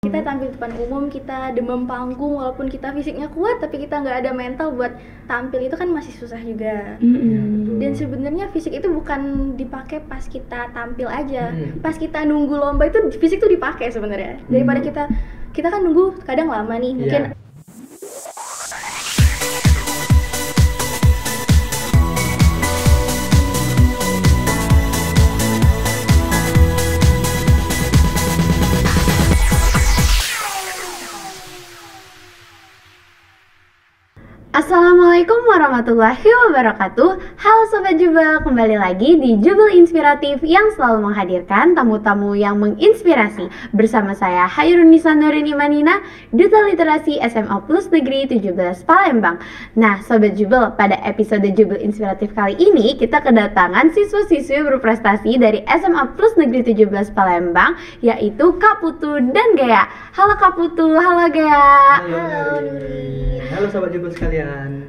Kita tampil depan umum, kita demam panggung, walaupun kita fisiknya kuat tapi kita nggak ada mental buat tampil, itu kan masih susah juga. Dan sebenarnya fisik itu bukan dipakai pas kita tampil aja, pas kita nunggu lomba itu fisik tuh dipakai sebenarnya. Daripada kita kan nunggu kadang lama nih, mungkin Assalamualaikum warahmatullahi wabarakatuh. Halo Sobat Jubel, kembali lagi di Jubel Inspiratif yang selalu menghadirkan tamu-tamu yang menginspirasi. Bersama saya Hairunisa Nurini Manina, Duta Literasi SMA Plus Negeri 17 Palembang. Nah Sobat Jubel, pada episode Jubel Inspiratif kali ini kita kedatangan siswa-siswi berprestasi dari SMA Plus Negeri 17 Palembang, yaitu Kak Putu dan Gea. Halo Kak Putu, halo Gea. Halo Nuri. Halo Sobat Jubel sekalian.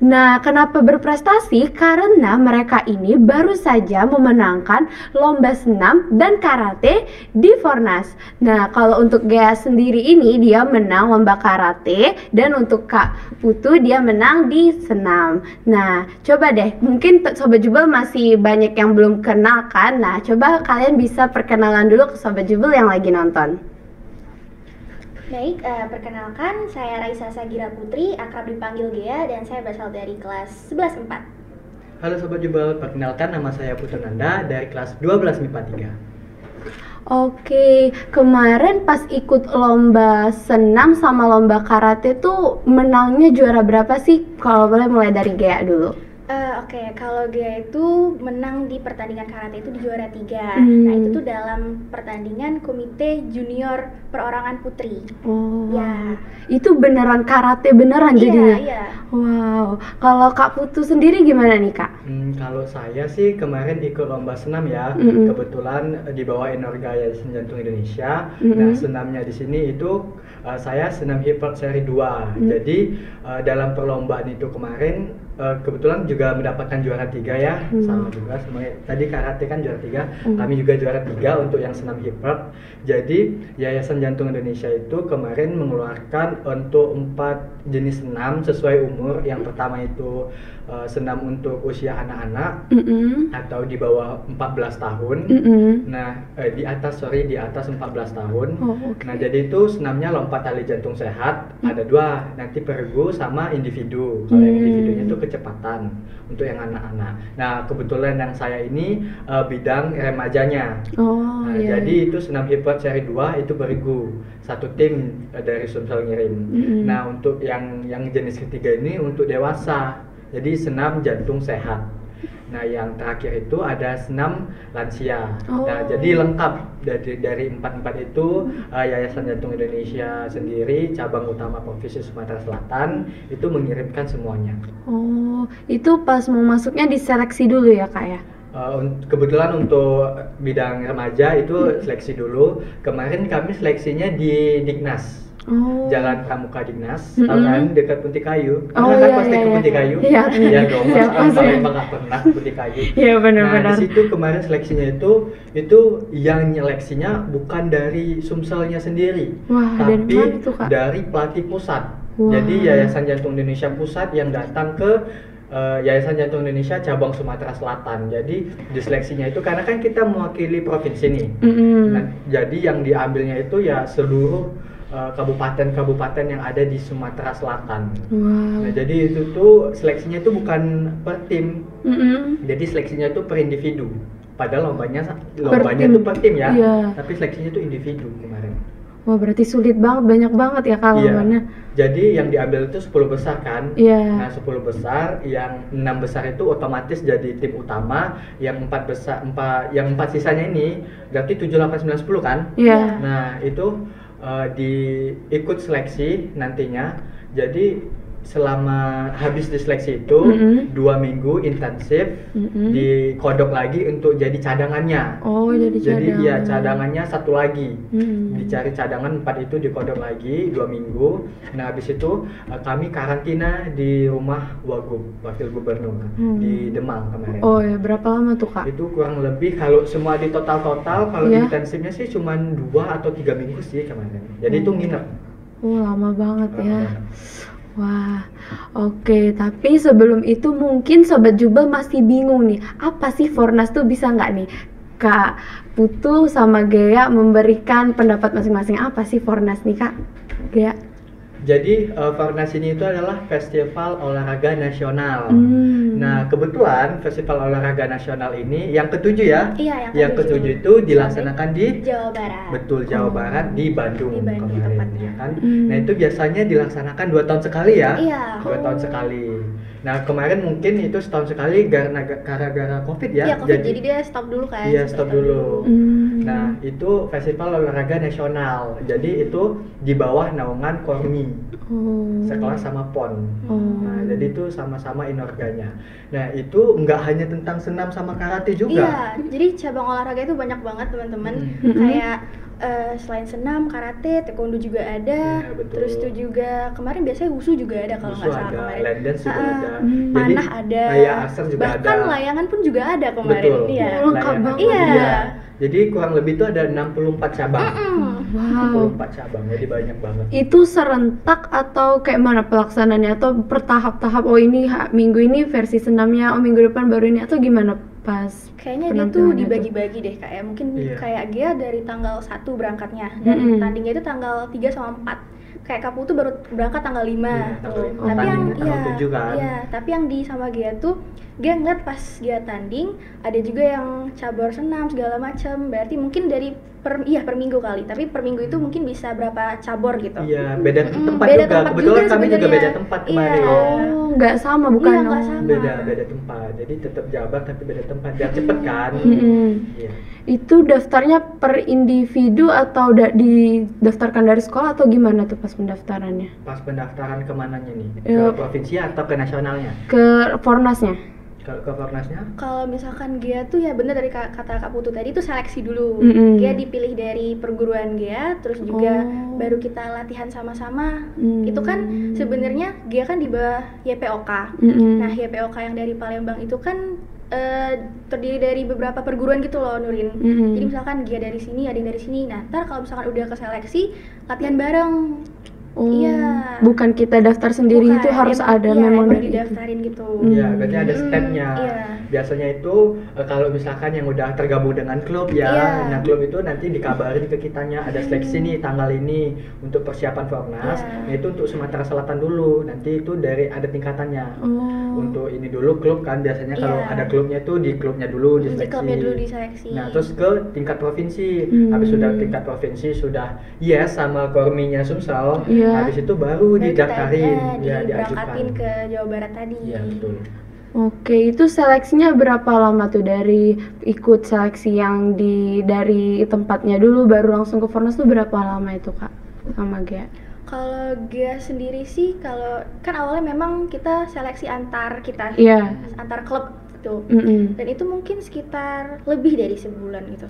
Nah, kenapa berprestasi? Karena mereka ini baru saja memenangkan lomba senam dan karate di Fornas. Nah, kalau untuk Gea sendiri ini dia menang lomba karate, dan untuk Kak Putu dia menang di senam. Nah, coba deh, mungkin Sobat Jubel masih banyak yang belum kenal kan? Nah, coba kalian bisa perkenalan dulu ke Sobat Jubel yang lagi nonton. Baik, perkenalkan saya Raisa Sagira Putri, akrab dipanggil Gea, dan saya berasal dari kelas 11 4. Halo Sobat Jubel, perkenalkan nama saya Putu Nanda dari kelas 12 MIPA 3. Oke, kemarin pas ikut lomba senam sama lomba karate tuh menangnya juara berapa sih? Kalau boleh mulai dari Gea dulu. Oke, kalau Gea itu menang di pertandingan karate itu di juara 3. Nah, itu tuh dalam pertandingan komite junior perorangan putri. Oh, ya. Itu beneran karate beneran jadinya? Iya. Wow, kalau Kak Putu sendiri gimana nih Kak? Kalau saya sih kemarin ikut lomba senam ya, kebetulan dibawain Orga Yayasan Jantung Indonesia. Nah, senamnya di sini itu saya senam hip hop seri 2. Jadi dalam perlombaan itu kemarin kebetulan juga mendapatkan juara 3 ya, sama juga semuanya. Tadi karate kan juara 3, kami juga juara 3 untuk yang senam hip hop. Jadi Yayasan Jantung Indonesia itu kemarin mengeluarkan untuk 4 jenis senam sesuai umur. Yang pertama itu senam untuk usia anak-anak atau di bawah 14 tahun. Nah, di atas 14 tahun. Nah, jadi itu senamnya lompat tali jantung sehat, ada 2, nanti peregu sama individu. Kalau yang individunya itu kecepatan untuk yang anak-anak. Nah, kebetulan yang saya ini bidang remajanya. Jadi itu senam hip hop seri 2 itu berigu, satu tim dari Sumsel ngirim. Nah, untuk yang jenis ketiga ini untuk dewasa. Jadi senam jantung sehat. Nah, yang terakhir itu ada senam lansia. Nah, jadi lengkap dari 4 itu Yayasan Jantung Indonesia sendiri cabang utama Provinsi Sumatera Selatan itu mengirimkan semuanya. Oh, itu pas mau masuknya diseleksi dulu ya Kak ya? Kebetulan untuk bidang remaja itu seleksi dulu. Kemarin kami seleksinya di Dignas. Jalan Pramuka Dignas, tahu kan, dekat Punti Kayu. Pasti ke Punti Kayu. Iya dong, masa Palembang nggak pernah Punti Kayu. Iya benar-benar. Nah, di situ kemarin seleksinya itu yang nyeleksinya bukan dari Sumselnya sendiri, tapi dari pelatih pusat. Jadi Yayasan Jantung Indonesia Pusat yang datang ke Yayasan Jantung Indonesia cabang Sumatera Selatan. Jadi diseleksinya itu karena kan kita mewakili provinsi nih. Nah, jadi yang diambilnya itu ya seluruh kabupaten-kabupaten yang ada di Sumatera Selatan. Nah, jadi itu tuh seleksinya itu bukan per tim. Jadi seleksinya itu per individu. Padahal lombanya itu per tim ya. Tapi seleksinya itu individu kemarin. Wah, berarti sulit banget, banyak banget ya lombanya. Jadi yang diambil itu 10 besar kan. Nah, 10 besar, yang 6 besar itu otomatis jadi tim utama, yang 4 sisanya ini berarti 7, 8, 9, 10 kan? Nah, itu ikut seleksi nantinya. Jadi selama habis diseleksi itu 2 minggu intensif dikodok lagi untuk jadi cadangannya. Oh, jadi cadangan. Ya cadangannya satu lagi. Dicari cadangan 4 itu dikodok lagi 2 minggu. Nah habis itu kami karantina di rumah Wagub, Wakil Gubernur di Demang kemarin. Oh ya, berapa lama tuh Kak? Itu kurang lebih kalau semua di total kalau intensifnya sih cuma 2 atau 3 minggu sih kemarin. Jadi itu nginep. Oh lama banget ya. Wah, oke. Tapi sebelum itu mungkin Sobat Jubel masih bingung nih, apa sih Fornas tuh, bisa nggak nih Kak Putu sama Gea memberikan pendapat masing-masing, apa sih Fornas nih Kak? Gea? Jadi Fornas ini itu adalah Festival Olahraga Nasional. Nah kebetulan Festival Olahraga Nasional ini yang ketujuh ya. Iya, yang ketujuh itu dilaksanakan di Jawa Barat. Betul, Jawa Barat di Bandung, kemarin ya kan. Nah itu biasanya dilaksanakan 2 tahun sekali ya. Iya. 2 tahun sekali. Nah kemarin mungkin itu setahun sekali gara-gara COVID ya. Iya, COVID, jadi dia stop dulu kan. Iya, stop dulu. Nah itu Festival Olahraga Nasional. Jadi itu di bawah naungan Kormi, sekelas sama PON. Nah jadi itu sama-sama inorganya. Nah itu nggak hanya tentang senam sama karate juga. Iya, jadi cabang olahraga itu banyak banget teman-teman. Kayak selain senam, karate, taekwondo juga ada. Ya, terus itu juga kemarin biasanya wushu juga ada kalau nggak salah kemarin. Land dance juga ada. Panah ada. Kayak archer juga bahkan ada. layangan pun juga ada kemarin. Betul. Iya. Lengkap banget. Iya. Jadi kurang lebih itu ada 64 cabang. Wow. 64 cabang, jadi banyak banget. Itu serentak atau kayak mana pelaksanaannya, atau bertahap-tahap? Oh ini minggu ini versi senamnya, oh minggu depan baru ini, atau gimana pas? Kayaknya dia tuh dibagi-bagi deh kayak mungkin kayak Gia dari tanggal 1 berangkatnya dan tandingnya itu tanggal 3 sama 4. Kayak Kak Putu baru berangkat tanggal 5 tuh. Tapi yang tapi yang di sama Gia tuh Gia ngeliat pas Gia tanding ada juga yang cabur senam segala macam. Berarti mungkin dari per minggu kali, tapi per minggu itu mungkin bisa berapa cabur gitu. Iya, beda tempat juga. Kebetulan kami juga beda tempat kemarin. Oh, nggak sama bukan? Iya, nggak sama. Beda tempat. Jadi tetap Jabar tapi beda tempat. Biar cepet kan. Iya. Itu daftarnya per individu atau didaftarkan dari sekolah atau gimana tuh pas pendaftarannya? Pas pendaftaran kemananya nih? Ke provinsi atau ke nasionalnya? Ke Fornasnya. Kalau ke Fornasnya? Kalau misalkan Gia tuh ya bener dari kata Kak Putu tadi tuh seleksi dulu. Gia dipilih dari perguruan Gia, terus juga baru kita latihan sama-sama. Itu kan sebenarnya Gia kan di bawah YPOK. Nah YPOK yang dari Palembang itu kan terdiri dari beberapa perguruan gitu loh Nurin. Jadi misalkan Gia dari sini, ada yang dari sini. Nah ntar kalau misalkan udah keseleksi latihan bareng. Iya. Bukan kita daftar sendiri, itu harus ada memang dari didaftarin gitu. Iya, berarti ada stepnya. Biasanya itu kalau misalkan yang udah tergabung dengan klub ya, nah klub itu nanti dikabarin ke kitanya ada seleksi nih tanggal ini untuk persiapan Fornas. Nah itu untuk Sumatera Selatan dulu. Nanti itu dari ada tingkatannya. Untuk ini dulu klub kan biasanya kalau ada klubnya itu di klubnya dulu diseleksi. Di klubnya dulu diseleksi. Nah terus ke tingkat provinsi. Habis sudah tingkat provinsi sudah sama Korminya Sumsel. Habis itu baru didaftarin, diberangkatin ke Jawa Barat tadi. Iya betul. Oke, itu seleksinya berapa lama tuh dari ikut seleksi yang dari tempatnya dulu baru langsung ke Fornas tuh berapa lama itu Kak sama Gia? Kalau Gia sendiri sih, kalau kan awalnya memang kita seleksi antar kita, antar klub gitu. Dan itu mungkin sekitar lebih dari sebulan gitu.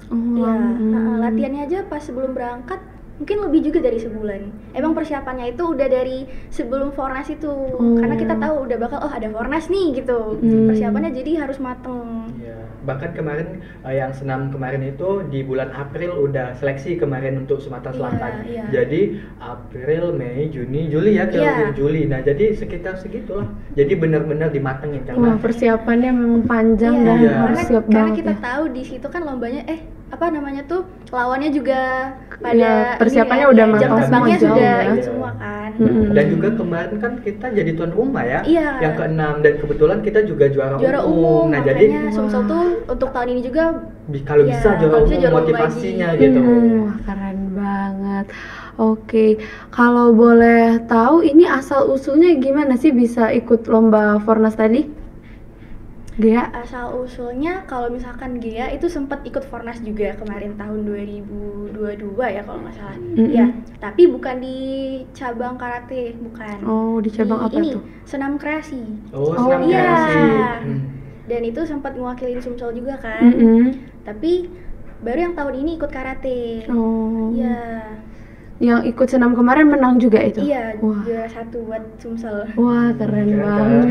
Latihannya aja pas sebelum berangkat mungkin lebih juga dari sebulan. Emang persiapannya itu udah dari sebelum Fornas itu, karena kita tahu udah bakal ada Fornas nih gitu. Persiapannya jadi harus mateng. Bahkan kemarin yang senam kemarin itu di bulan April udah seleksi kemarin untuk Sumatera Selatan. Jadi April, Mei, Juni, Juli ya, Juli. Nah jadi sekitar segitulah. Jadi benar-benar dimatengin kan. Wah persiapannya memang panjang dan harus siap banget. Karena kita tahu di situ kan lombanya lawannya juga pada persiapannya udah jam terbangnya sudah itu semua kan. Dan juga kemarin kan kita jadi tuan rumah ya, yang ke-6 dan kebetulan kita juga juara umum. Nah jadi Sumsel tuh untuk tahun ini juga kalau bisa juara umum motivasinya gitu. Wah keren banget. Oke, kalau boleh tahu ini asal usulnya gimana sih bisa ikut lomba Fornas tadi? Gea? Asal usulnya kalau misalkan Gea itu sempat ikut Fornas juga kemarin tahun 2022 ya kalau nggak salah. Ya, tapi bukan di cabang karate, bukan. Oh, di cabang apa ini, tuh? Senam kreasi. Oh, senam iya. kreasi. Dan itu sempat mewakilin Sumsel juga kan. Tapi baru yang tahun ini ikut karate. Oh. Iya. Yang ikut senam kemarin menang juga itu? Iya, Wah. juara 1 buat Sumsel. Wah, keren banget.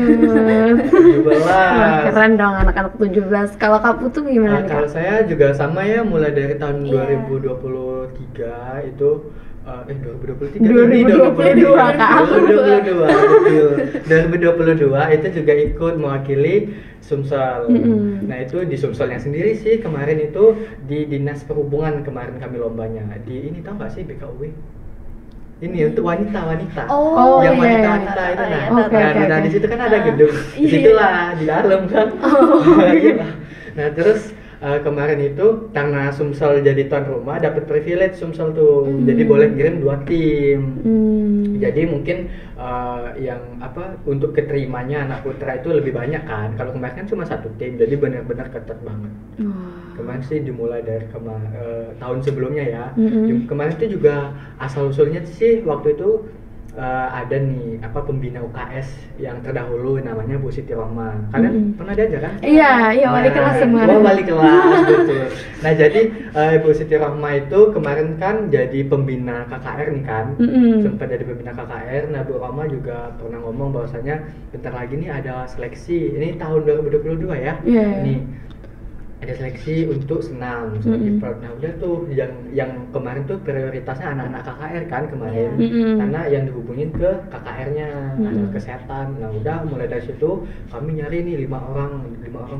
17. Wah, keren dong anak-anak 17. Kalau Kak Putu gimana nih, Kak? Kalau saya juga sama ya, mulai dari tahun Iya. 2023 itu 2023 2022, Kak. 2022 betul. 2022 itu juga ikut mewakili Sumsel. Nah, itu di Sumselnya sendiri sih kemarin itu di Dinas Perhubungan kemarin kami lombanya. Di ini tahu nggak sih BKUW? Ini untuk wanita. Oh, yang iya, wanita itu nah. Oke. Nah, di situ kan ada gedung. Di situlah di dalam kan. Nah, terus kemarin itu karena Sumsel jadi tuan rumah dapat privilege Sumsel tuh. Jadi boleh kirim 2 tim. Jadi mungkin yang untuk keterimanya anak putra itu lebih banyak kan. Kalau kemarin kan cuma 1 tim, jadi benar-benar ketat banget. Kemarin sih dimulai dari tahun sebelumnya ya. Kemarin itu juga asal usulnya sih waktu itu ada nih pembina UKS yang terdahulu namanya Bu Siti Rohma. Kalian pernah diajar kan? Iya, wali kelas kemarin. Wali kelas betul. Nah, jadi Bu Siti Rohma itu kemarin kan jadi pembina KKR nih kan. Sempat jadi pembina KKR. Nah, Bu Rohma juga pernah ngomong bahwasanya bentar lagi nih ada seleksi. Ini tahun 2022 ya. Nih ada seleksi untuk senam e-sport. Nah, udah tuh yang kemarin tuh prioritasnya anak-anak KKR kan kemarin. Karena yang dihubungin ke KKR-nya, ada kesehatan. Nah, udah mulai dari situ kami nyari nih 5 orang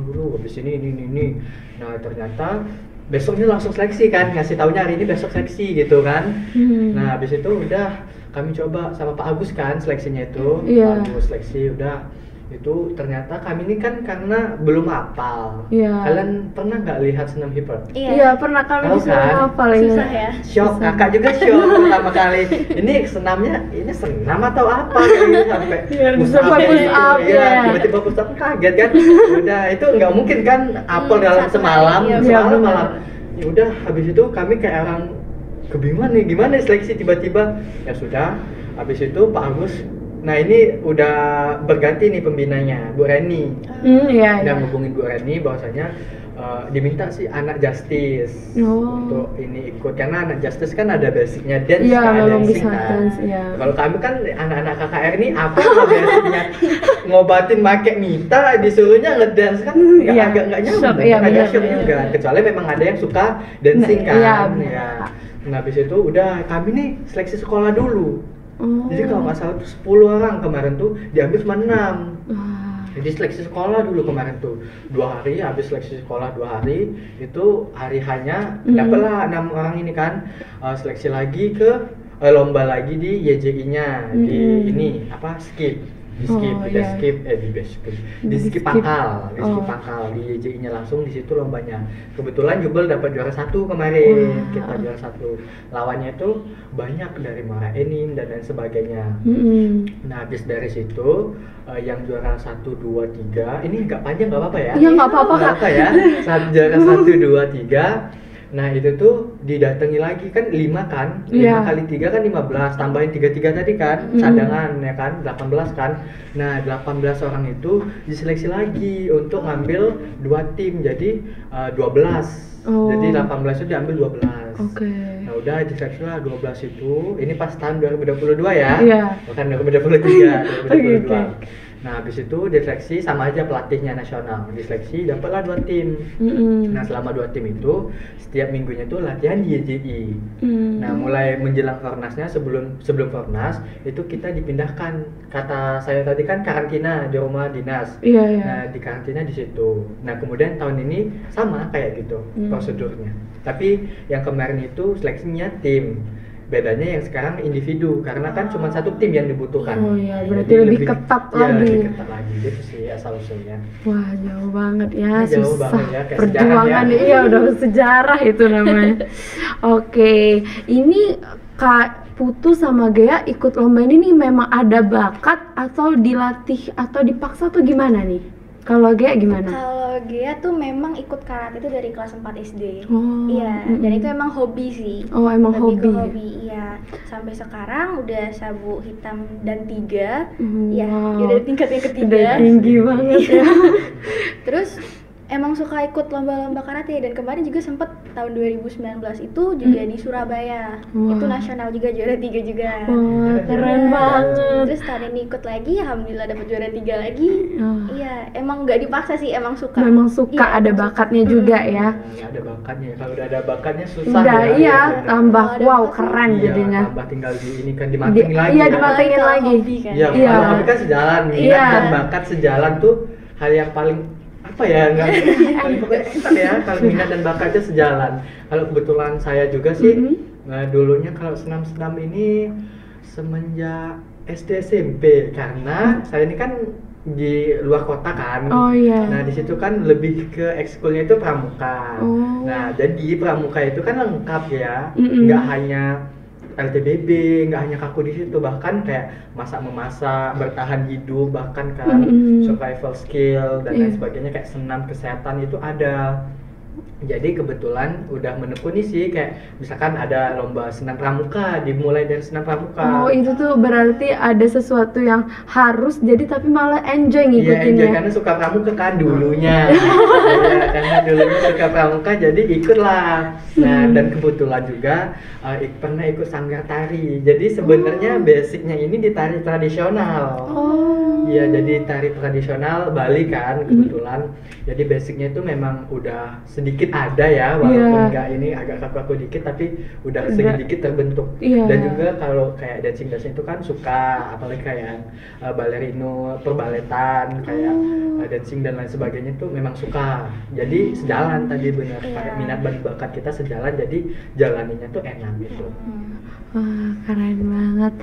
dulu. Habis ini. Nah, ternyata besoknya langsung seleksi kan, ngasih taunya hari ini besok seleksi gitu kan. Nah, habis itu udah kami coba sama Pak Agus kan seleksinya itu. Pak Agus seleksi udah itu ternyata kami ini kan karena belum hafal. Kalian pernah nggak lihat senam hip hop? Iya, pernah kami disuruh hafal ya. Susah ya. Shock, kakak juga shock pertama kali. Ini senamnya, ini senam atau apa kayak sampai push up ya. Tiba-tiba push up kaget kan. Udah itu nggak mungkin kan hafal dalam semalam malam. Ya udah habis itu kami kayak orang kebingungan nih gimana seleksi tiba-tiba. Ya sudah, habis itu Pak Agus. Nah, ini udah berganti nih pembinanya, Bu Reni. Udah ngubungin Bu Reni bahwasanya diminta sih anak Justice untuk ini ikut, karena anak Justice kan ada basicnya dance dancing kan. Kalau kami kan anak-anak KKR ini apa basicnya ngobatin make Mita disuruhnya ngedance kan agak nggak nyambung, agak shock juga. Kecuali memang ada yang suka dancing kan. Nah, habis itu udah kami nih seleksi sekolah dulu. Jadi kalau nggak salah tuh 10 orang kemarin tuh diambil cuma 6. Jadi seleksi sekolah dulu kemarin tuh 2 hari, habis seleksi sekolah 2 hari itu hari hanya dapatlah 6 orang ini kan. Seleksi lagi ke lomba lagi di YJI-nya di ini skip. Di skip pangkal di YJI-nya langsung di situ lombanya. Kebetulan Jubel dapat juara 1 kemarin. Kita juara 1. Lawannya itu banyak dari Mara Enin dan lain sebagainya. Nah, habis dari situ yang juara 1 2 3 ini agak panjang nggak apa-apa ya? Iya, nggak apa-apa ya. Juara 1 2 3. Nah, itu tuh didatangi lagi kan 5 kan, 5 kali 3 kan 15, tambahin 3 tadi kan, cadangan ya kan, 18 kan. Nah, 18 orang itu diseleksi lagi untuk ngambil 2 tim, jadi 12. Jadi 18 itu diambil 12. Nah, udah diseleksi lah 12 itu, ini pas tahun 2022 ya, bukan 2023, 2022. Nah, habis itu diseleksi sama aja pelatihnya nasional. Diseleksi dapatlah 2 tim. Nah, selama 2 tim itu setiap minggunya tuh latihan di YJI. Nah, mulai menjelang Fornasnya sebelum Fornas itu kita dipindahkan. Kata saya tadi kan karantina di rumah dinas. Nah, di karantina di situ. Nah, kemudian tahun ini sama kayak gitu prosedurnya. Tapi yang kemarin itu seleksinya tim. Bedanya yang sekarang individu karena kan cuma 1 tim yang dibutuhkan. Berarti lebih ketat lagi. Lebih ketat lagi gitu sih asal usulnya. Wah, jauh banget ya, jauh susah. Banget ya, perjuangan udah sejarah itu namanya. Oke, ini Kak Putu sama Gea ikut lomba ini nih memang ada bakat atau dilatih atau dipaksa atau gimana nih? Kalau Gia gimana? Kalau Gia tuh memang ikut karate itu dari kelas 4 SD. Oh, Iya, dan itu emang hobi sih. Oh, emang Lebih ke hobi. hobi, iya. Sampai sekarang udah sabuk hitam dan 3. Iya, Wow. udah tingkat yang ketiga. Udah tinggi banget ya. Terus emang suka ikut lomba-lomba karate, dan kemarin juga sempet tahun 2019 itu juga di Surabaya. Wah. Itu nasional juga, juara 3 juga. Wah, keren Iya. banget. Terus tahun ini ikut lagi, alhamdulillah dapat juara 3 lagi. Oh. Iya, emang nggak dipaksa sih, emang suka. Memang suka, Iya, ada emang bakatnya suka. juga ya. Ada bakatnya. Kalau udah ada bakatnya susah Udah, ya. iya, bener. tambah Kalau ada wow, bakat keren Iya, jadinya. tambah tinggal di ini kan dimatengin lagi. Iya, kan. dimatengin Kalau lagi. hobi kan. Iya, Iya. kalau hobi kan sejalan, minat Iya. dan bakat sejalan tuh hal yang paling apa ya, nggak paling enak ya, kalau minat dan bakatnya sejalan. Kalau kebetulan saya juga sih, nah, dulunya kalau senam-senam ini semenjak SD SMP, karena saya ini kan di luar kota kan. Oh iya. Nah di situ kan lebih ke ekskulnya itu pramuka. Oh. Nah jadi pramuka itu kan lengkap ya, Mm-mm. nggak hanya LTBB, nggak hanya kaku di situ, bahkan kayak masak-memasak, bertahan hidup, bahkan kan Mm-mm. survival skill dan lain Iya. sebagainya, kayak senam kesehatan itu ada. Jadi kebetulan udah menekuni sih, kayak misalkan ada lomba senam pramuka, dimulai dari senam pramuka. Oh, itu tuh berarti ada sesuatu yang harus jadi tapi malah enjoy Iya, enjoy ngikutinnya. karena suka pramuka kan dulunya. Iya, karena dulunya suka pramuka jadi ikutlah. Nah, dan kebetulan juga pernah ikut sanggar tari. Jadi sebenarnya basicnya ini di tari tradisional. Oh. Iya, jadi tari tradisional Bali kan kebetulan. Jadi basicnya itu memang udah sedikit ada ya, walaupun Iya. nggak ini agak kaku-kaku dikit, tapi udah Udah. sedikit terbentuk. Iya. Dan juga kalau kayak dancing itu kan suka, apalagi kayak balerino, perbaletan, kayak dancing dan lain sebagainya itu memang suka. Jadi sejalan tadi benar, Iya. kayak minat dan bakat kita sejalan, jadi jalaninya tuh enak gitu. Wah, keren banget.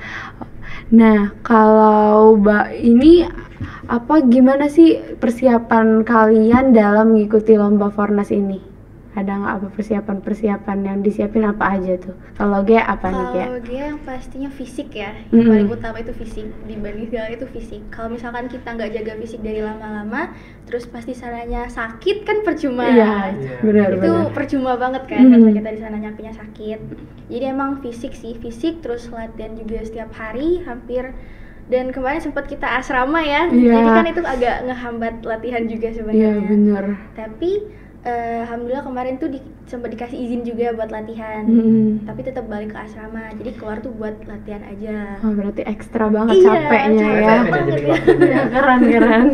Nah, kalau ini apa gimana sih persiapan kalian dalam mengikuti lomba Fornas ini? Ada nggak apa persiapan yang disiapin apa aja tuh? Kalau Gia apa nih Gia? Kalau dia yang pastinya fisik ya, Mm-mm. yang paling utama itu fisik, dibanding segala itu fisik. Kalau misalkan kita nggak jaga fisik dari lama-lama, terus pasti sananya sakit kan percuma. Iya, Iya. benar Itu benar. percuma banget kan Mm. kalau kita di sana nyampenya sakit. Jadi emang fisik sih, fisik, terus latihan juga setiap hari hampir. Dan kemarin sempat kita asrama ya, Iya. jadi kan itu agak ngehambat latihan juga Iya, sebenarnya. benar. Tapi alhamdulillah kemarin tuh sempat dikasih izin juga buat latihan. Tapi tetap balik ke asrama, jadi keluar tuh buat latihan aja. Oh, berarti ekstra banget Iya, capeknya capek ya. banget Jadi ya. waktunya. Ya, keren.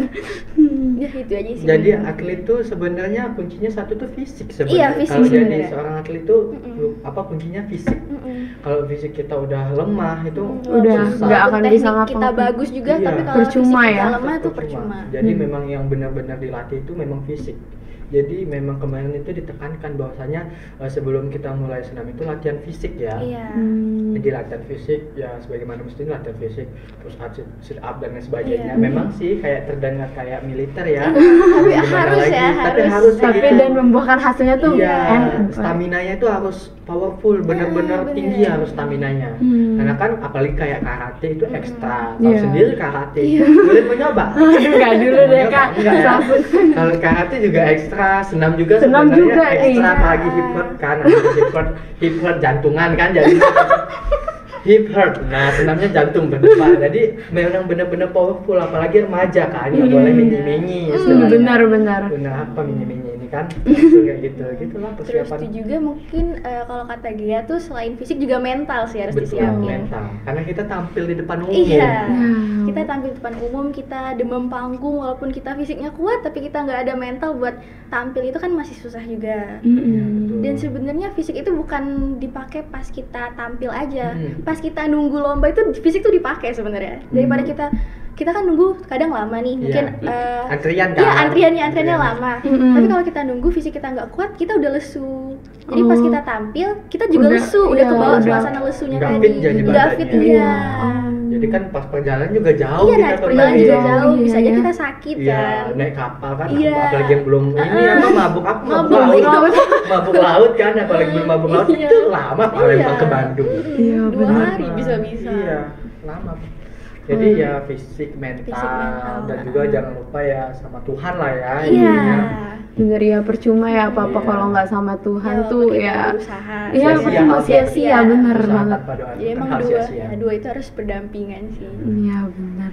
Ya itu aja sih. Jadi bener. atlet tuh sebenarnya kuncinya satu tuh fisik Iya, sebenarnya. fisik Kalau jadi sebenarnya. seorang atlet tuh Mm-mm. apa kuncinya fisik. Mm-mm. Kalau fisik kita udah lemah itu Udah susah. nggak akan Teknik bisa kita ngapa-ngapain. bagus juga, Iya. tapi kalau Percuma fisik ya. kita lemah tuh percuma. Jadi memang yang benar-benar dilatih itu memang fisik. Jadi memang kemarin itu ditekankan bahwasanya sebelum kita mulai senam itu latihan fisik ya. Iya. Jadi latihan fisik ya sebagaimana mestinya latihan fisik, terus sit up dan lain sebagainya. Iya. Memang sih kayak terdengar kayak militer ya. Tapi Gimana harus lagi? ya, Tapi harus. harus sih Tapi gitu. dan membuahkan hasilnya tuh Iya, enak. stamina-nya itu harus powerful, bener-bener bener. tinggi harus stamina-nya. Karena kan apalagi kayak karate itu ekstra. Kalau Iya. sendiri karate, boleh mau nyoba? Enggak dulu Mau deh nyoba? Kak. Enggak ya? Langsung. Kalau karate juga ekstra, senam juga Senam sebenarnya juga, ekstra, iya. apalagi hip hop kan, hip hop jantungan kan jadi hip hop. Nah, senamnya jantung berdebar. Jadi memang bener-bener powerful, apalagi remaja kan, nggak boleh minyi-minyi. sebenarnya. Benar. Benar apa minyi-minyi ini kan? Kayak gitu, gitulah Terus persiapan. itu juga mungkin kalau kata Gia tuh selain fisik juga mental sih harus Betul, disiapin. mental. Karena kita tampil di depan umum. Iya. Wow. Kita tampil di depan umum, kita demam panggung, walaupun kita fisiknya kuat tapi kita nggak ada mental buat tampil itu kan masih susah juga. Iya, betul. Dan sebenarnya fisik itu bukan dipakai pas kita tampil aja. Hmm. Pas kita nunggu lomba itu fisik tuh dipakai sebenarnya. Daripada kita kan nunggu kadang lama nih, mungkin Iya. Antrian kan? Iya, antriannya Antrian. lama. Mm-mm. Tapi kalau kita nunggu fisik kita nggak kuat, kita udah lesu. Jadi pas Oh. kita tampil, kita juga Udah, lesu, udah iya, kebawa udah. suasana lesunya Nggak tadi. fit jadi Nggak fit, badannya. iya. Jadi kan pas perjalanan juga jauh Iya, kita naik ke perjalanan Bali. juga Iya, jauh, bisa aja iya. kita sakit Iya, kan. naik kapal kan, Iya. apalagi yang belum ini apa mabuk apa Mabuk laut. laut. Mabuk laut kan, apalagi belum mabuk laut Iya. itu lama Palembang Iya. ke Bandung. Iya, 2 benar. hari bisa-bisa. Iya, lama. Jadi ya fisik mental, dan juga jangan lupa ya sama Tuhan lah ya. Iya. Bener ya, percuma ya apa-apa kalau nggak sama Tuhan tuh ya. Iya, percuma sia-sia, bener banget. Jadi emang dua itu harus berdampingan sih. Iya bener.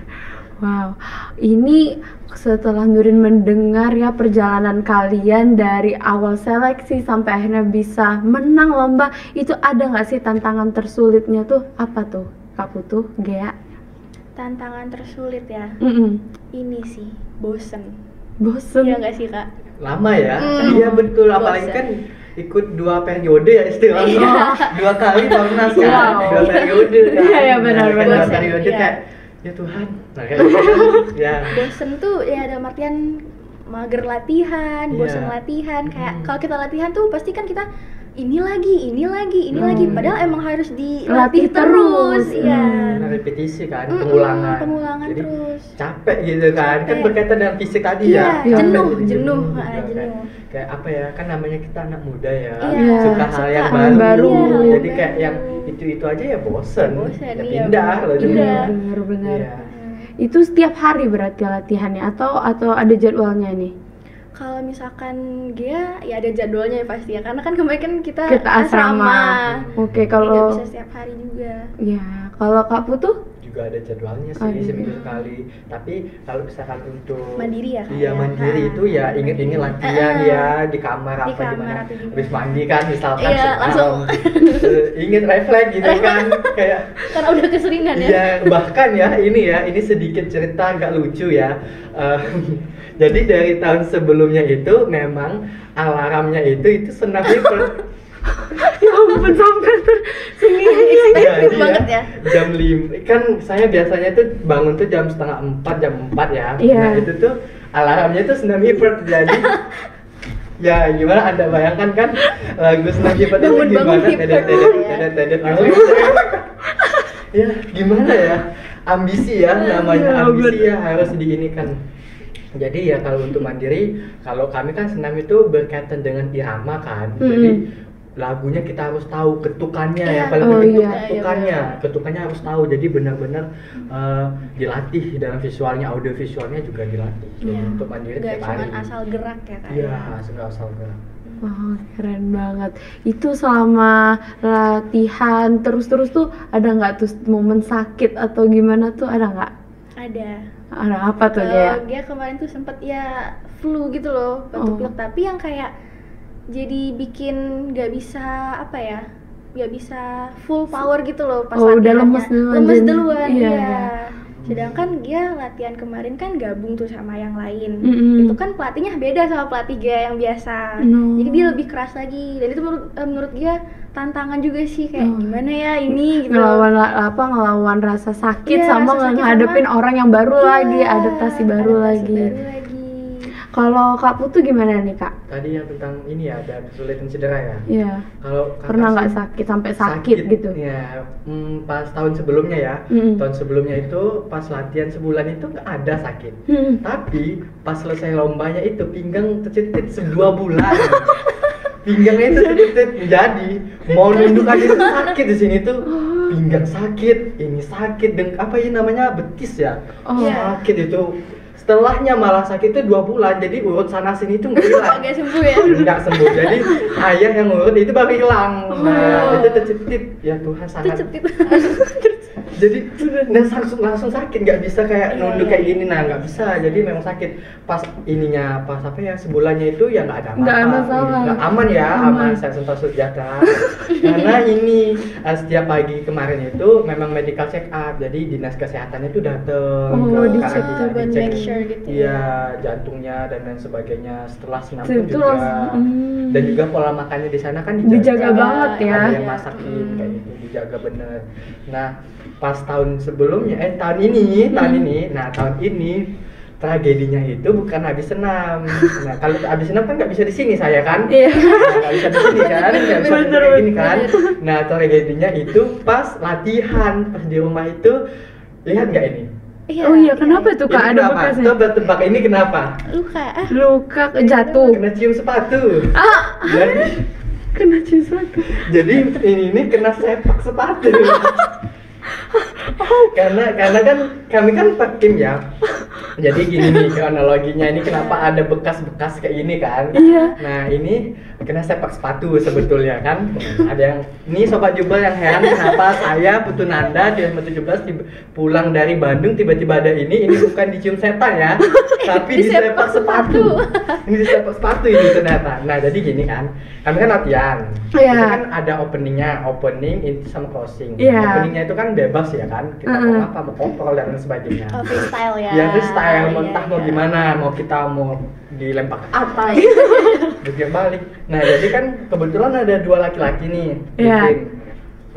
Wow, ini setelah Nurin mendengar ya perjalanan kalian dari awal seleksi sampai akhirnya bisa menang lomba, itu ada nggak sih tantangan tersulitnya tuh? Apa tuh, Kak Putu, Gea? Tantangan tersulit ya? Ini sih, bosen. Iya nggak sih Kak? Lama ya? Iya betul, apalagi kan ikut 2 periode ya istilahnya. 2 kali Bapenas kan, 2 periode kan. Iya benar-benar. 2 periode kayak ya Tuhan, nah kayak ya. Bosen tuh ya ada artian mager latihan, bosen latihan. Kayak kalau kita latihan tuh pasti kan kita ini lagi, padahal emang harus dilatih terus, ya. Repetisi kan, pengulangan Jadi, terus. Capek gitu kan berkaitan dengan fisik tadi ya. Jenuh. Kayak apa ya, kan namanya kita anak muda ya, suka hal yang baru. Jadi kayak yang itu aja ya bosen ya pindah loh. Benar. Itu setiap hari berarti latihannya atau ada jadwalnya nih? Kalau misalkan dia ya ada jadwalnya ya pasti ya, karena kan kemarin kan kita asrama. Oke, kalau bisa setiap hari juga. Ya, kalau Kak Putu juga ada jadwalnya sih, seminggu sekali. Tapi kalau misalkan untuk mandiri ya kan? Iya, mandiri itu ya inget latihan ya di kamar apa gimana. Habis mandi kan misalkan langsung inget refleks gitu kan, kayak karena udah keseringan ya. Iya, bahkan ya ini sedikit cerita agak lucu ya. Jadi dari tahun sebelumnya itu memang alarmnya itu senam hiper. Ya ampun, sampai expected banget ya. Jam 5, kan saya biasanya tuh bangun tuh jam 3:30, jam 4 ya. Nah itu tuh alarmnya tuh senam hiper. Jadi ya gimana Anda bayangkan kan lagu senam hiper itu gimana? Tedet ya gimana ya, ambisi ya namanya, ambisi ya harus diinikan. Jadi ya kalau untuk mandiri, kalau kami kan senam itu berkaitan dengan irama kan. Jadi lagunya kita harus tahu ketukannya ya, paling penting ketukannya harus tahu. Jadi benar-benar dilatih dalam visualnya, audio visualnya juga dilatih. Jadi untuk mandiri tiap hari. Gak cuma asal gerak ya kan? Iya, asal gerak. Wah, keren banget. Itu selama latihan terus tuh ada nggak tuh momen sakit atau gimana tuh, ada nggak? Ada apa tuh dia kemarin tuh sempet ya flu gitu loh, batuk-pilek, tapi yang kayak jadi bikin nggak bisa full power gitu loh pas udah lemes duluan. Sedangkan dia latihan kemarin kan gabung tuh sama yang lain. Itu kan pelatihnya beda sama pelatih dia yang biasa. Jadi dia lebih keras lagi, dan itu menurut dia tantangan juga sih, kayak gimana ya ini gitu. Ngelawan rasa sakit sama ngadepin orang yang baru lagi, adaptasi baru lagi. Kalau Kak Putu gimana nih Kak? Tadi yang tentang ini ya, ada kesulitan cedera ya? Iya. Kalau pernah nggak sampai sakit gitu? Ya, pas tahun sebelumnya ya. Tahun sebelumnya itu pas latihan sebulan itu nggak ada sakit. Tapi pas selesai lombanya itu pinggang tercetit 2 bulan. Pinggangnya itu tercetit, jadi mau nunduk aja itu sakit di sini tuh. Pinggang sakit, ini sakit, dan apa ya namanya betis ya? Sakit itu. Setelahnya malah sakit itu 2 bulan, jadi urut sana sini itu nggak hilang. Nggak sembuh ya? Nggak sembuh, jadi ayah yang urut itu baru hilang. Nah itu tercetit, ya Tuhan sangat. Jadi langsung sakit, nggak bisa kayak nunduk kayak gini, nggak bisa. Jadi memang sakit. Pas apa ya, sebulannya itu ya nggak ada apa-apa. Nggak masalah. Nggak aman ya, aman. Saya sentuh sejahtera. Karena ini setiap pagi kemarin itu memang medical check up, jadi dinas kesehatannya itu datang dicek make sure gitu. Iya, jantungnya dan lain sebagainya. Setelah senam pun juga. Dan juga pola makannya di sana kan dijaga banget ya. Ada yang masakin kayak gitu, dijaga bener. Nah, pas tahun sebelumnya, tahun ini tragedinya itu bukan habis senam. Nah, kalau habis senam kan nggak bisa di sini saya kan? Iya. Nggak bisa di sini kan? Nggak bisa kayak gini kan? Nah, tragedinya itu pas latihan, pas di rumah itu, lihat nggak ini? Kenapa tuh Kak? Ada bekasnya? Coba tebak ini kenapa? Luka jatuh. Kena cium sepatu. Jadi kena cium sepatu. Jadi ini kena sepak sepatu. karena kan kami kan per tim ya. Jadi gini nih kronologinya, ini kenapa ada bekas-bekas kayak gini kan? Iya. Nah ini kena sepak sepatu sebetulnya kan. Ada yang ini Sobat Jubel yang heran kenapa saya Putu Nanda di 17 pulang dari Bandung tiba-tiba ada ini bukan dicium setan ya, tapi di sepak sepatu. Ini di sepak sepatu ini ternyata. Nah jadi gini kan, kami kan latihan. Iya. Itu kan ada opening, inti sama closing. Iya. Openingnya itu kan bebas ya kan, kita mau apa, mau kontrol dan lain sebagainya. Oh, freestyle ya. Ya freestyle, mau Iya, entah mau iya. gimana, mau kita mau dilempar ke apa ya, bikin balik. Nah jadi kan kebetulan ada 2 laki-laki nih, Iya. bikin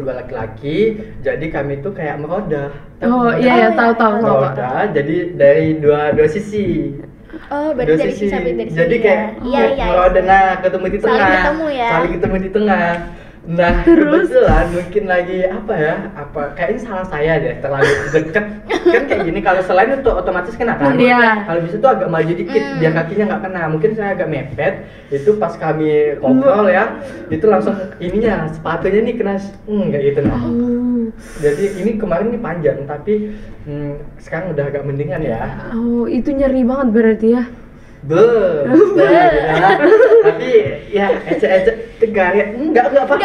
2 laki-laki, jadi kami tuh kayak merodah. Oh iya, tahu. Merodah, jadi dari dua sisi. Oh, Dua berarti dari sisi. sisi sampai dari Jadi sini kayak ya. Iya. merodah, nah ketemu di Saling tengah. ketemu ya. Saling ketemu di tengah. Nah, Terus? kebetulan mungkin lagi kayaknya salah saya deh, terlalu deket. Kan kayak gini, kalau selain itu otomatis kena kan. Iya. Kalau bisa tuh agak maju dikit biar kakinya nggak kena. Mungkin saya agak mepet, itu pas kami kontrol ya, itu langsung ininya sepatunya nih kena kayak gitu nah. Jadi ini kemarin nih panjang, tapi sekarang udah agak mendingan ya. Oh, itu nyeri banget berarti ya. Tapi ya ecek tegar ya. Enggak apa.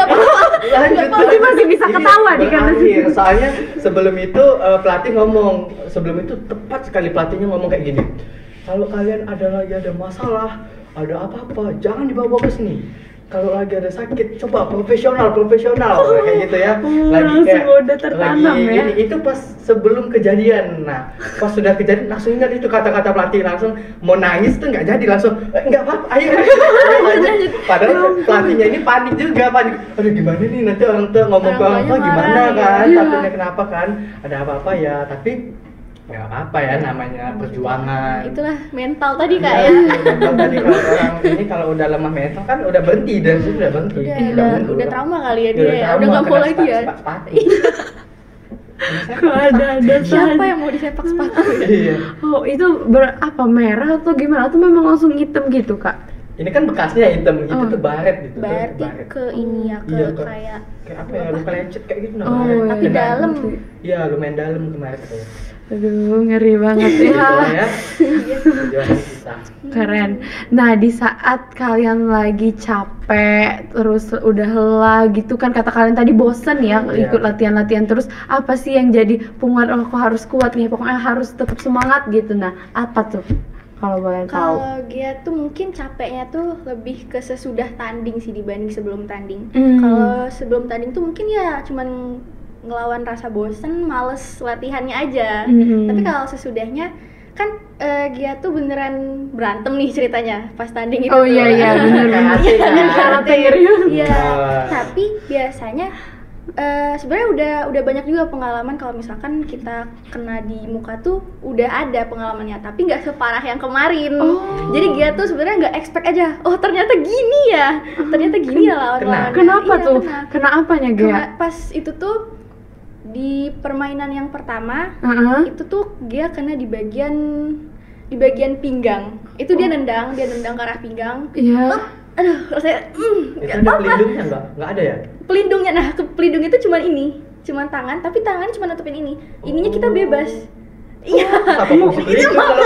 Lanjut. Tapi masih bisa Ini ketawa di kanan berakhir. Soalnya sebelum itu pelatih ngomong, sebelum itu tepat sekali pelatihnya ngomong kayak gini. Kalau kalian ada masalah, ada apa-apa, jangan dibawa ke sini. Kalau lagi ada sakit, coba profesional kayak gitu ya. Lagi kayak udah tertanam lagi ya. ini itu pas sebelum kejadian. Nah, pas sudah kejadian langsung ingat itu kata-kata pelatih, langsung mau nangis tuh nggak jadi, langsung nggak apa-apa, ayo lanjut. Padahal pelatihnya ini panik. Aduh gimana nih nanti orang tua ngomong ke orang tua gimana kan? Iya. Takutnya kenapa kan? Ada apa-apa ya, tapi nggak apa ya, namanya perjuangan. Itulah mental tadi Kak Iya, ya. mental tadi kalau orang ini kalau udah lemah mental kan udah berhenti dan sudah berhenti. Udah trauma kali ya dia. Udah trauma, Udah nggak mau kena lagi ya. sepatu. Kok ada Siapa yang mau disepak sepatu? Iya. Oh, itu apa merah atau gimana? Atau memang langsung hitam gitu, Kak? Ini kan bekasnya hitam, itu Oh. tuh baret gitu. Berarti ke ini ya, Iya, kayak kayak apa ya, luka lecet kayak gitu Oh, namanya. tapi Kena- dalam. Iya, lumayan dalam kemarin tuh. Aduh, ngeri banget Gitu ya. lah ya. Perjuangan kita. Keren. Nah, di saat kalian lagi capek, terus udah lelah gitu kan, kata kalian tadi bosen ya Iya. ikut latihan-latihan terus, apa sih yang jadi penguat, oh aku harus kuat nih, pokoknya harus tetap semangat gitu. Nah, apa tuh? Kalau boleh tahu. Kalau dia tuh mungkin capeknya tuh lebih ke sesudah tanding sih dibanding sebelum tanding. Hmm. Kalau sebelum tanding tuh mungkin ya cuman ngelawan rasa bosen, males latihannya aja. Tapi kalau sesudahnya kan dia tuh beneran berantem nih ceritanya pas tanding itu. Oh tuh. iya bener. Asik kan? Iya. Wah. Tapi biasanya sebenarnya udah banyak juga pengalaman kalau misalkan kita kena di muka tuh udah ada pengalamannya, tapi nggak separah yang kemarin. Jadi dia tuh sebenarnya nggak expect aja, oh ternyata gini ya lawan-lawannya. Kenapa Iya, tuh? kena. Kena apanya, Gia? Pas itu tuh di permainan yang pertama itu tuh dia kena di bagian pinggang. Itu dia nendang ke arah pinggang. Iya. Aduh, rasanya Itu ada pelindungnya nggak ada ya? pelindungnya, nah pelindung itu cuman tangan, tapi tangan cuma nutupin ini, ininya kita bebas. Iya. Apa fungsi pelindung kalau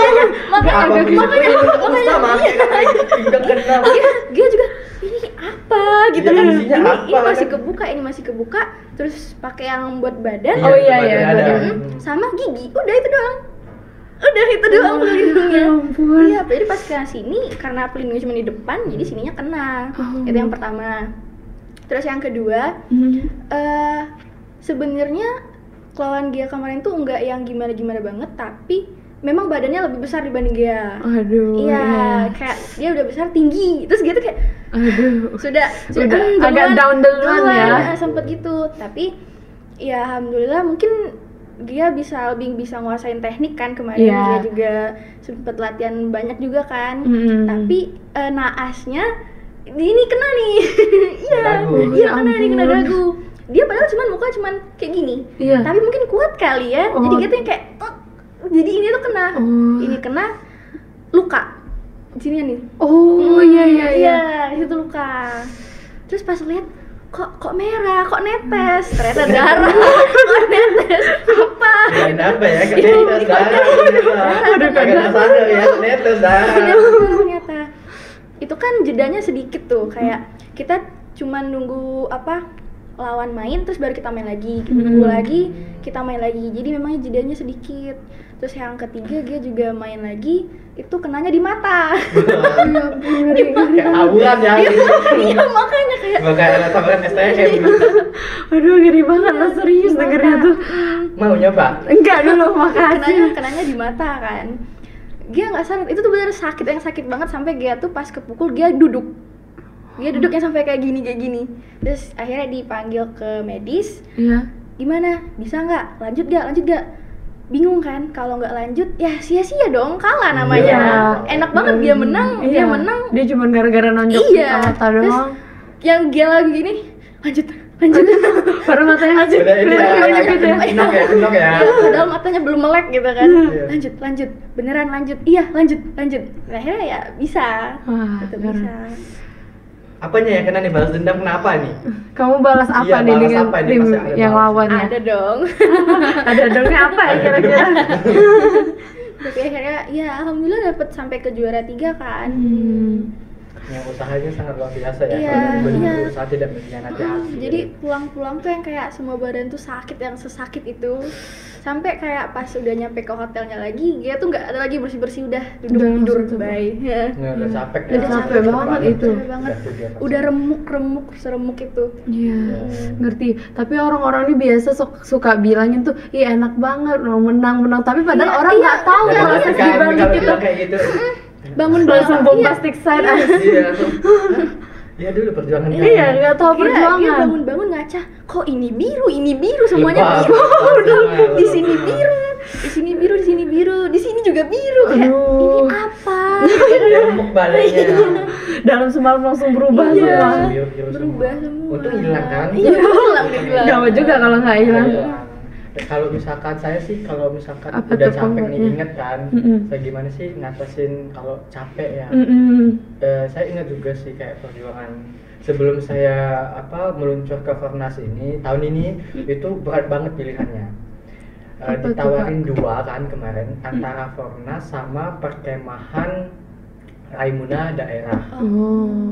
makanya sama pinggang kena. Dia juga ini apa gitu Iya, kan, fungsinya ini apa, masih kebuka, terus pakai yang buat badan. Oh iya, badan iya, ada. Mm-mm, sama gigi, udah itu doang pelindungnya. Ya ampun. Iya, jadi pas ke sini karena pelindungnya cuma di depan, jadi sininya kena. Itu yang pertama. Terus yang kedua, sebenarnya lawan Gia kemarin tuh enggak yang gimana banget, tapi memang badannya lebih besar dibanding Gia. Aduh. Iya, kayak dia udah besar, tinggi, terus gitu kayak Aduh. sudah agak down duluan ya. Sempet gitu. Tapi ya alhamdulillah mungkin dia lebih bisa nguasain teknik kan kemarin. Iya. Dia juga sempet latihan banyak juga kan. Tapi naasnya ini kena nih. Iya kena dagu. Dia padahal muka cuman kayak gini. Iya. Tapi mungkin kuat kali ya. Jadi gitu yang kayak jadi ini tuh kena. Ini kena luka. Sini nih. Oh iya. Iya, itu luka. Terus pas lihat kok merah, kok netes, ternyata darah. Kok netes, apa apa ya? Ke netes darah. Udah kagak sadar ya, netes darah. Ternyata itu kan jedanya sedikit tuh, kayak kita cuman nunggu lawan main terus baru kita main lagi, nunggu lagi kita main lagi, jadi memang jedanya sedikit. Terus yang ketiga dia juga main lagi, itu kenanya di mata. Kayak tawuran ya. Iya makanya kayak tawuran STM. Aduh ngeri banget lah, serius dengernya tuh. Mau nyoba? Enggak dulu, makasih. Kenanya di mata kan. Dia nggak sadar, itu tuh benar sakit, yang sakit banget sampai dia tuh pas kepukul dia duduk. Dia duduknya sampai kayak gini. Terus akhirnya dipanggil ke medis. Iya. Gimana? Bisa nggak? Lanjut gak? Bingung kan? Kalau nggak lanjut, ya sia-sia dong, kalah namanya. Iya. Enak banget dia menang, Iya. Dia cuma gara-gara nonjok mata doang. Terus yang dia lagi gini, lanjut. Baru matanya Udah ini ya, kenok ya. Padahal matanya belum melek gitu kan. Iya. Lanjut. Beneran lanjut. Iya, lanjut. Nah, akhirnya ya bisa. Wah, Tetap keren. bisa. Apanya ya kena nih, balas dendam kenapa nih? Kamu balas apa Iya, nih balas dengan apa nih? tim Pasti ada yang balas. lawannya? Ada dong. Ada dongnya apa ya kira-kira? Tapi akhirnya ya alhamdulillah dapat sampai ke juara 3 kan. Yang usahanya sangat luar biasa ya. Iya, Kalau iya. usaha tidak mengkhianati hasil. Jadi pulang-pulang tuh yang kayak semua badan tuh sakit, yang sesakit itu. Sampai kayak pas udah nyampe ke hotelnya lagi, dia tuh nggak ada lagi bersih-bersih, udah duduk Udah tidur, langsung bye. udah capek ya. Udah capek banget itu. Capek banget. Udah remuk seremuk itu. Iya, ngerti. Tapi orang-orang ini biasa suka bilangin tuh, ih enak banget, menang. Tapi padahal Iya, orang nggak tahu Iya, proses kan, dibalik kalau itu. bilang kayak gitu. Bangun Langsung iya. bombastic side. Iya. Iya dulu perjuangan. Iya, nggak tahu Dia perjuangan. bangun-bangun ngaca, kok ini biru semuanya Lebah. biru. Lebah. Di sini biru, di sini juga biru. Kayak ini apa? Dia remuk badannya. Dalam semalam langsung berubah Iya. semua. Berubah semua. Untung hilang kan? Iya, hilang dia bilang. Gawat juga kalau nggak hilang. Iya. Kalau misalkan saya sih, kalau misalkan Apa udah tuh capek nih, pembuatnya? inget kan, saya gimana sih ngatasin kalau capek ya. Saya ingat juga sih kayak perjuangan sebelum saya meluncur ke Fornas ini tahun ini, itu berat banget pilihannya. Apa tuh, Ditawarin dua kan kemarin, antara Fornas sama perkemahan Raimuna daerah.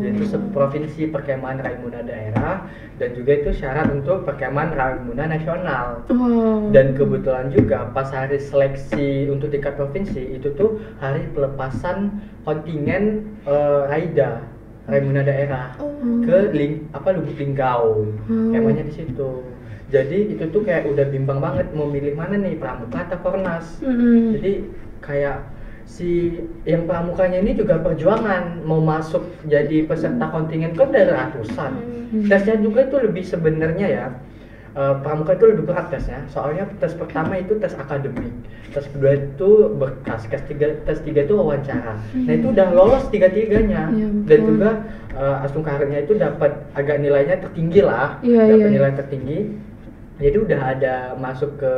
Yaitu seprovinsi perkemahan Raimuna daerah, dan juga itu syarat untuk perkemahan Raimuna nasional. Dan kebetulan juga pas hari seleksi untuk tingkat provinsi itu tuh hari pelepasan kontingen Raimuna daerah ke Lubuk Linggau. Kemahnya di situ. Jadi itu tuh kayak udah bimbang banget mau milih mana nih, Pramuka atau Fornas. Jadi kayak si yang pramukanya ini juga perjuangan mau masuk jadi peserta kontingen kan dari ratusan. Tesnya juga itu lebih sebenarnya ya. Pramuka itu lebih berat tesnya. Soalnya tes pertama itu tes akademik, tes kedua itu berkas, tes tiga itu wawancara. Nah itu udah lolos tiga-tiganya. Dan juga Astung Karirnya itu dapat agak nilainya tertinggi lah, dapat nilai tertinggi. Jadi udah ada masuk ke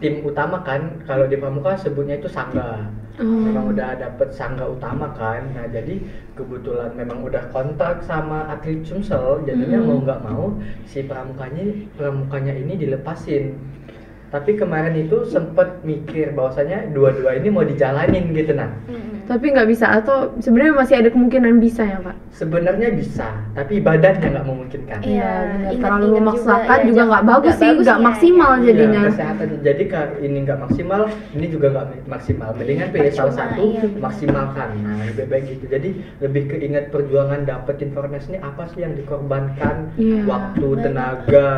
tim utama kan, kalau di Pramuka sebutnya itu Sangga. Memang udah dapet Sangga utama kan. Nah jadi kebetulan memang udah kontak sama atlet Sumsel, jadinya mau nggak mau si pramukanya ini dilepasin. Tapi kemarin itu sempet mikir bahwasanya dua-dua ini mau dijalanin gitu nah. Tapi nggak bisa, atau sebenarnya masih ada kemungkinan bisa ya Pak? Sebenarnya bisa, tapi badannya nggak memungkinkan. Iya, benar. ingat- Terlalu ingat memaksakan juga, juga nggak bagus sih, bagus nggak ya. maksimal jadinya. Iya, kesehatan. Jadi ini nggak maksimal, ini juga nggak maksimal. Mendingan pilih salah Percuma, satu, iya. maksimalkan. Nah, lebih baik gitu. Jadi lebih keinget perjuangan dapetin Fornas ini apa sih yang dikorbankan, Iya. waktu, tenaga,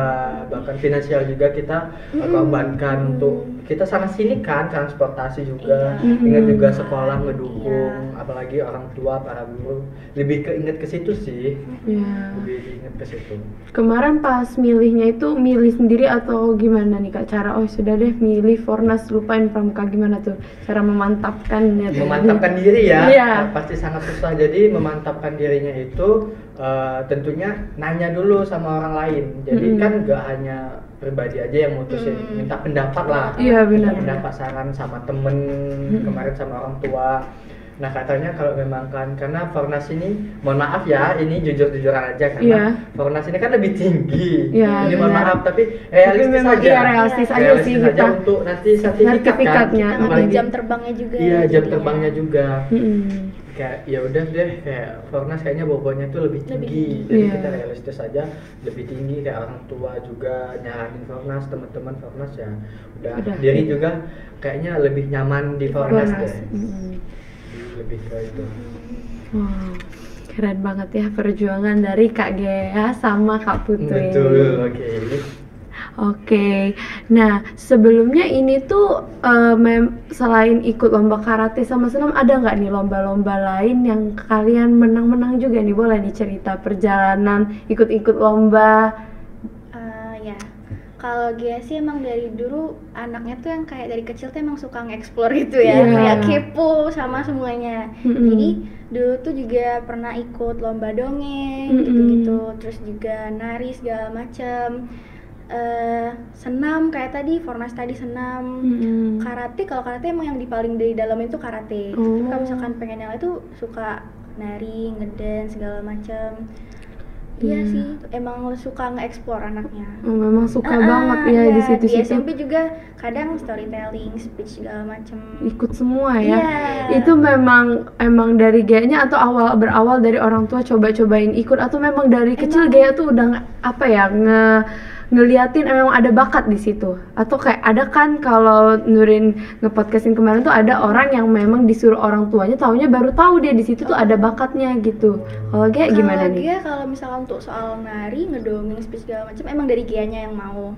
bahkan finansial juga kita korbankan untuk kita sana sini kan, transportasi juga, ingat juga sekolah ngedukung, apalagi orang tua, para guru, lebih keinget ke situ sih. Iya. Lebih inget ke situ. Kemarin pas milihnya itu milih sendiri atau gimana nih Kak? Cara sudah deh milih Fornas, lupain Pramuka, gimana tuh cara memantapkannya? Memantapkan diri ya, Iya. pasti sangat susah. Jadi memantapkan dirinya itu tentunya nanya dulu sama orang lain. Jadi kan gak hanya pribadi aja yang mutusin, minta pendapat lah. Iya, benar. Minta pendapat, saran sama temen, kemarin sama orang tua. Nah katanya kalau memang kan karena Fornas ini, mohon maaf ya, ini jujur-jujuran aja karena Fornas ini kan lebih tinggi. Ini mohon maaf tapi realistis aja. Iya, realistis aja sih aja kita. untuk nanti sertifikatnya. Kita ngambil jam terbangnya juga. Iya, jam terbangnya juga. Kayak ya udah deh, kayak Fornas kayaknya bobotnya tuh lebih tinggi. Jadi kita realistis aja, lebih tinggi, kayak orang tua juga nyaranin Fornas, teman-teman Fornas ya. Udah diri juga kayaknya lebih nyaman di Fornas deh. Lebih ke itu. Wow, keren banget ya perjuangan dari Kak Gea sama Kak Putri. Betul, Oke. Nah, sebelumnya ini tuh selain ikut lomba karate sama senam, ada nggak nih lomba-lomba lain yang kalian menang-menang juga nih? Boleh nih cerita perjalanan ikut-ikut lomba? Ya, kalau Gia sih emang dari dulu anaknya tuh yang kayak dari kecil tuh emang suka nge-explore gitu ya, kayak kepo sama semuanya. Jadi dulu tuh juga pernah ikut lomba dongeng gitu-gitu, terus juga nari segala macam. Senam kayak tadi, Fornas tadi senam. Karate, kalau karate emang yang paling dari dalam itu karate. Kalau misalkan pengen yang itu suka nari, ngedance segala macam. Iya sih, emang suka nge-explore anaknya. Memang suka banget ya di situ-situ. Di SMP juga kadang storytelling, speech segala macam. Ikut semua ya. Itu memang dari Gea-nya atau berawal dari orang tua coba-cobain ikut, atau memang dari kecil Gea tuh udah ngeliatin memang ada bakat di situ? Atau kayak ada kan kalau Nurin nge-podcastin kemarin tuh ada orang yang memang disuruh orang tuanya, taunya baru tahu dia di situ tuh ada bakatnya gitu. Kalau Gea gimana nih? Kalau misalkan untuk soal nari, ngedongeng, speech segala macam emang dari Gea-nya yang mau.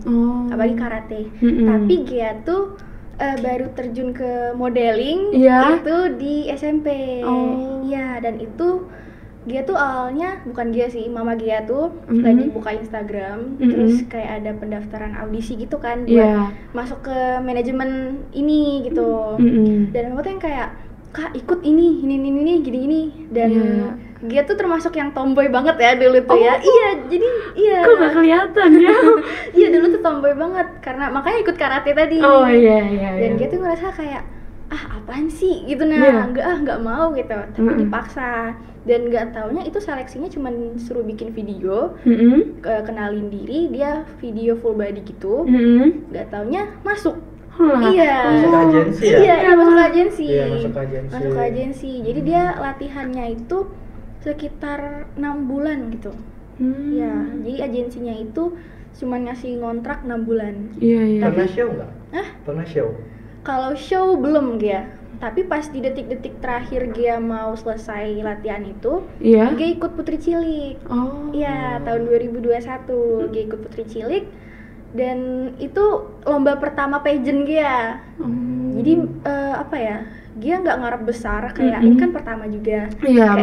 Apalagi karate. Tapi Gea tuh baru terjun ke modeling itu di SMP. Iya, dan itu Gia tuh awalnya, bukan Gia sih, mama Gia tuh lagi buka Instagram, terus kayak ada pendaftaran audisi gitu kan buat masuk ke manajemen ini gitu. Dan aku tuh yang kayak, Kak ikut ini gini. Dan Gia tuh termasuk yang tomboy banget ya dulu tuh ya. Iya, jadi kok gak kelihatan ya? Iya, dulu tuh tomboy banget, karena makanya ikut karate tadi. Dan Gia tuh ngerasa kayak, apaan sih gitu, nggak mau gitu, tapi dipaksa. Dan nggak taunya itu seleksinya cuma suruh bikin video, kenalin diri, dia video full body gitu. Nggak taunya masuk. Masuk agensi ya? Iya, masuk agensi. Masuk agensi. Jadi dia latihannya itu sekitar 6 bulan gitu. Ya, jadi agensinya itu cuma ngasih ngontrak 6 bulan. Pernah show nggak? Pernah show? Kalau show belum Gia, tapi pas di detik-detik terakhir Gia mau selesai latihan itu, Gia ikut Putri Cilik. Iya, tahun 2021 Gia ikut Putri Cilik, dan itu lomba pertama pageant Gia. Jadi Gia nggak ngarep besar, kayak ini kan pertama juga.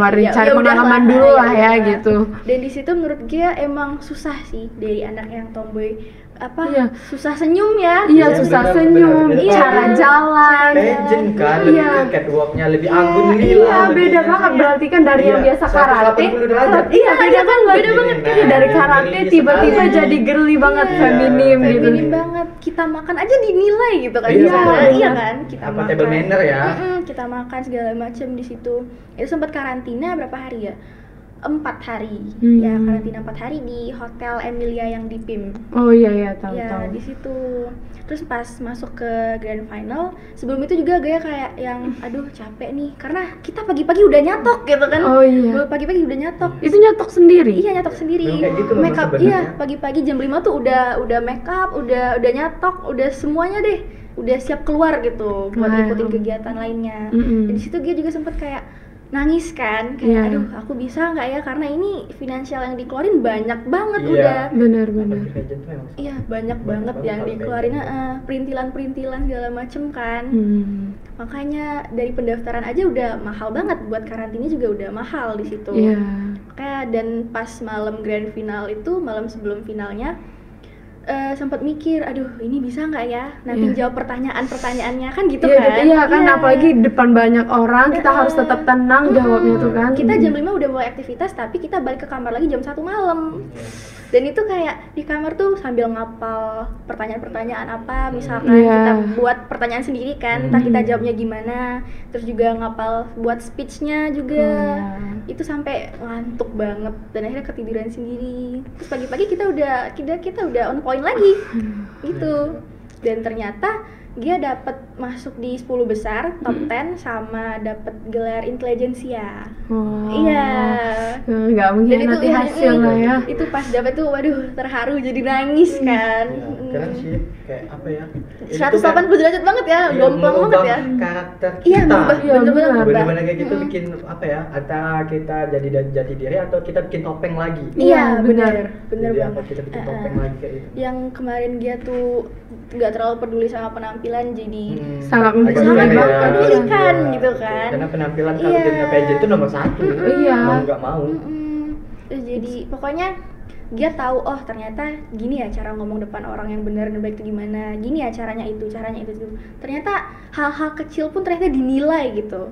Mari cari pengalaman dulu lah ya gitu. Dan di situ menurut Gia emang susah sih dari anak yang tomboy. Susah senyum ya. Susah senyum, cara jalan. Pageant kan, lebih ke catwalknya lebih anggun lila. Beda banget berarti kan dari yang biasa karate. Beda banget. Dari karate tiba-tiba jadi girly banget, feminim gitu. Feminim banget. Kita makan aja dinilai gitu kan. Iya kan? Kita makan. Table manner ya. Kita makan segala macam di situ. Itu sempat karantina berapa hari ya? 4 hari. Ya, karantina 4 hari di Hotel Emilia yang di PIM. Tahu. Ya, di situ. Terus pas masuk ke grand final, sebelum itu juga Gaya kayak yang aduh capek nih, karena kita pagi-pagi udah nyatok gitu kan. Pagi-pagi udah nyatok. Itu nyatok sendiri? Iya, nyatok sendiri. Gitu make up pagi-pagi jam 5 tuh udah make up, udah nyatok, udah semuanya deh. Udah siap keluar gitu buat ngikutin kegiatan lainnya. Dan di situ dia juga sempet kayak nangis kan, kayak aduh aku bisa nggak ya, karena ini finansial yang dikeluarin banyak banget. Benar. Iya, banyak banget yang dikeluarin, perintilan segala macem kan. Makanya dari pendaftaran aja udah mahal banget, buat karantina juga udah mahal di situ. Kayak dan pas malam grand final itu, malam sebelum finalnya, sempat mikir, aduh ini bisa nggak ya nanti jawab pertanyaannya kan gitu Iya, kan. Iya kan, apalagi depan banyak orang kita harus tetap tenang jawabnya tuh kan. Kita jam 5 udah mulai aktivitas tapi kita balik ke kamar lagi jam 1 malam. Dan itu kayak di kamar tuh sambil ngapal pertanyaan-pertanyaan apa, misalkan kita buat pertanyaan sendiri kan, entah kita jawabnya gimana, terus juga ngapal buat speech-nya juga. Itu sampai ngantuk banget dan akhirnya ketiduran sendiri. Terus pagi-pagi kita udah on point lagi. Gitu. Dan ternyata dia dapat masuk di 10 besar top 10 sama dapat gelar intelijensia. Iya. Nggak mengkhianati hasil lah ya. Itu pas dapat tuh waduh terharu jadi nangis kan. Keren sih, kayak apa ya? 180 derajat banget ya, jomplang banget ya. Karakter kita. Iya, bener-bener Bener-bener kayak gitu bikin apa ya? Antara kita jadi jati diri atau kita bikin topeng lagi. Iya, bener banget. Apa kita bikin topeng lagi kayak gitu. Yang kemarin dia tuh nggak terlalu peduli sama penampilan, jadi sangat mempedulikan gitu kan. Karena penampilan kalau timnya pageant itu nomor 1. Mau nggak mau. Terus jadi pokoknya dia tahu ternyata gini ya cara ngomong depan orang yang benar dan baik itu gimana, gini ya caranya itu ternyata hal-hal kecil pun ternyata dinilai gitu.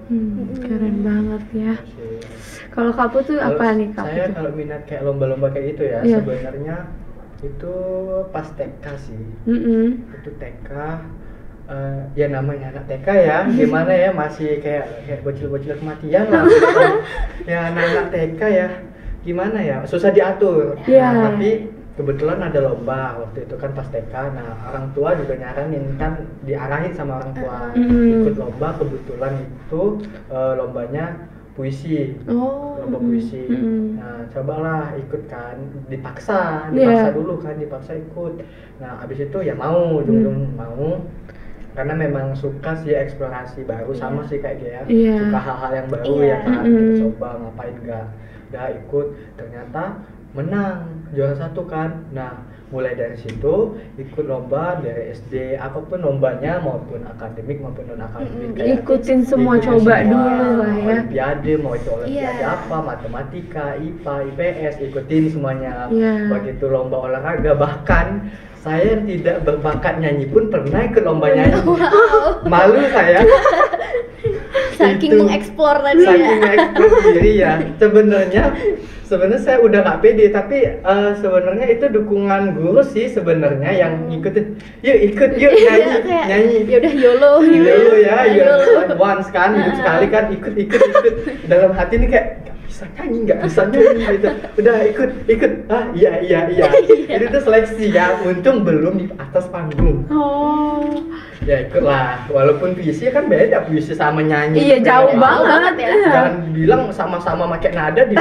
Keren banget ya. Kalau Kapu tuh apa nih Kapu? Saya kalau minat kayak lomba-lomba kayak itu ya, sebenarnya itu pas TK sih. Itu TK, ya namanya anak TK ya, gimana ya, masih kayak bocil-bocil kematian lah. Ya anak TK ya, gimana ya, susah diatur. Nah, tapi kebetulan ada lomba waktu itu kan pas TK. Nah orang tua juga nyaranin kan, diarahin sama orang tua ikut lomba. Kebetulan itu lombanya puisi, lomba puisi. Nah cobalah ikut kan, dipaksa dulu kan, dipaksa ikut. Nah abis itu ya mau, ujung-ujung mau, karena memang suka sih eksplorasi baru, sama sih kayak dia, suka hal-hal yang baru ya kan, coba ngapain enggak. Udah ikut, ternyata menang juara 1 kan. Nah mulai dari situ ikut lomba dari SD, apapun lombanya, maupun akademik maupun non akademik, ikutin semua, coba dulu lah ya. Olimpiade, mau itu olimpiade apa, matematika, IPA, IPS, ikutin semuanya. Begitu lomba olahraga, bahkan saya yang tidak berbakat nyanyi pun pernah ikut lomba nyanyi. Malu saya. Saking mengeksplor tadi ya. Saking mengeksplor diri ya. Sebenarnya saya udah nggak pede, tapi sebenarnya itu dukungan guru sih sebenarnya yang ngikutin. Yuk nyanyi. Ya udah YOLO ya, once kan, hidup sekali kan, ikut. Dalam hati ini kayak nggak bisa nyanyi gitu. Udah ikut. Iya. Itu tuh seleksi ya. Untung belum di atas panggung. Ya ikutlah. Walaupun puisi kan beda, puisi sama nyanyi. Iya, jauh banget ya. Jangan bilang sama-sama pakai nada di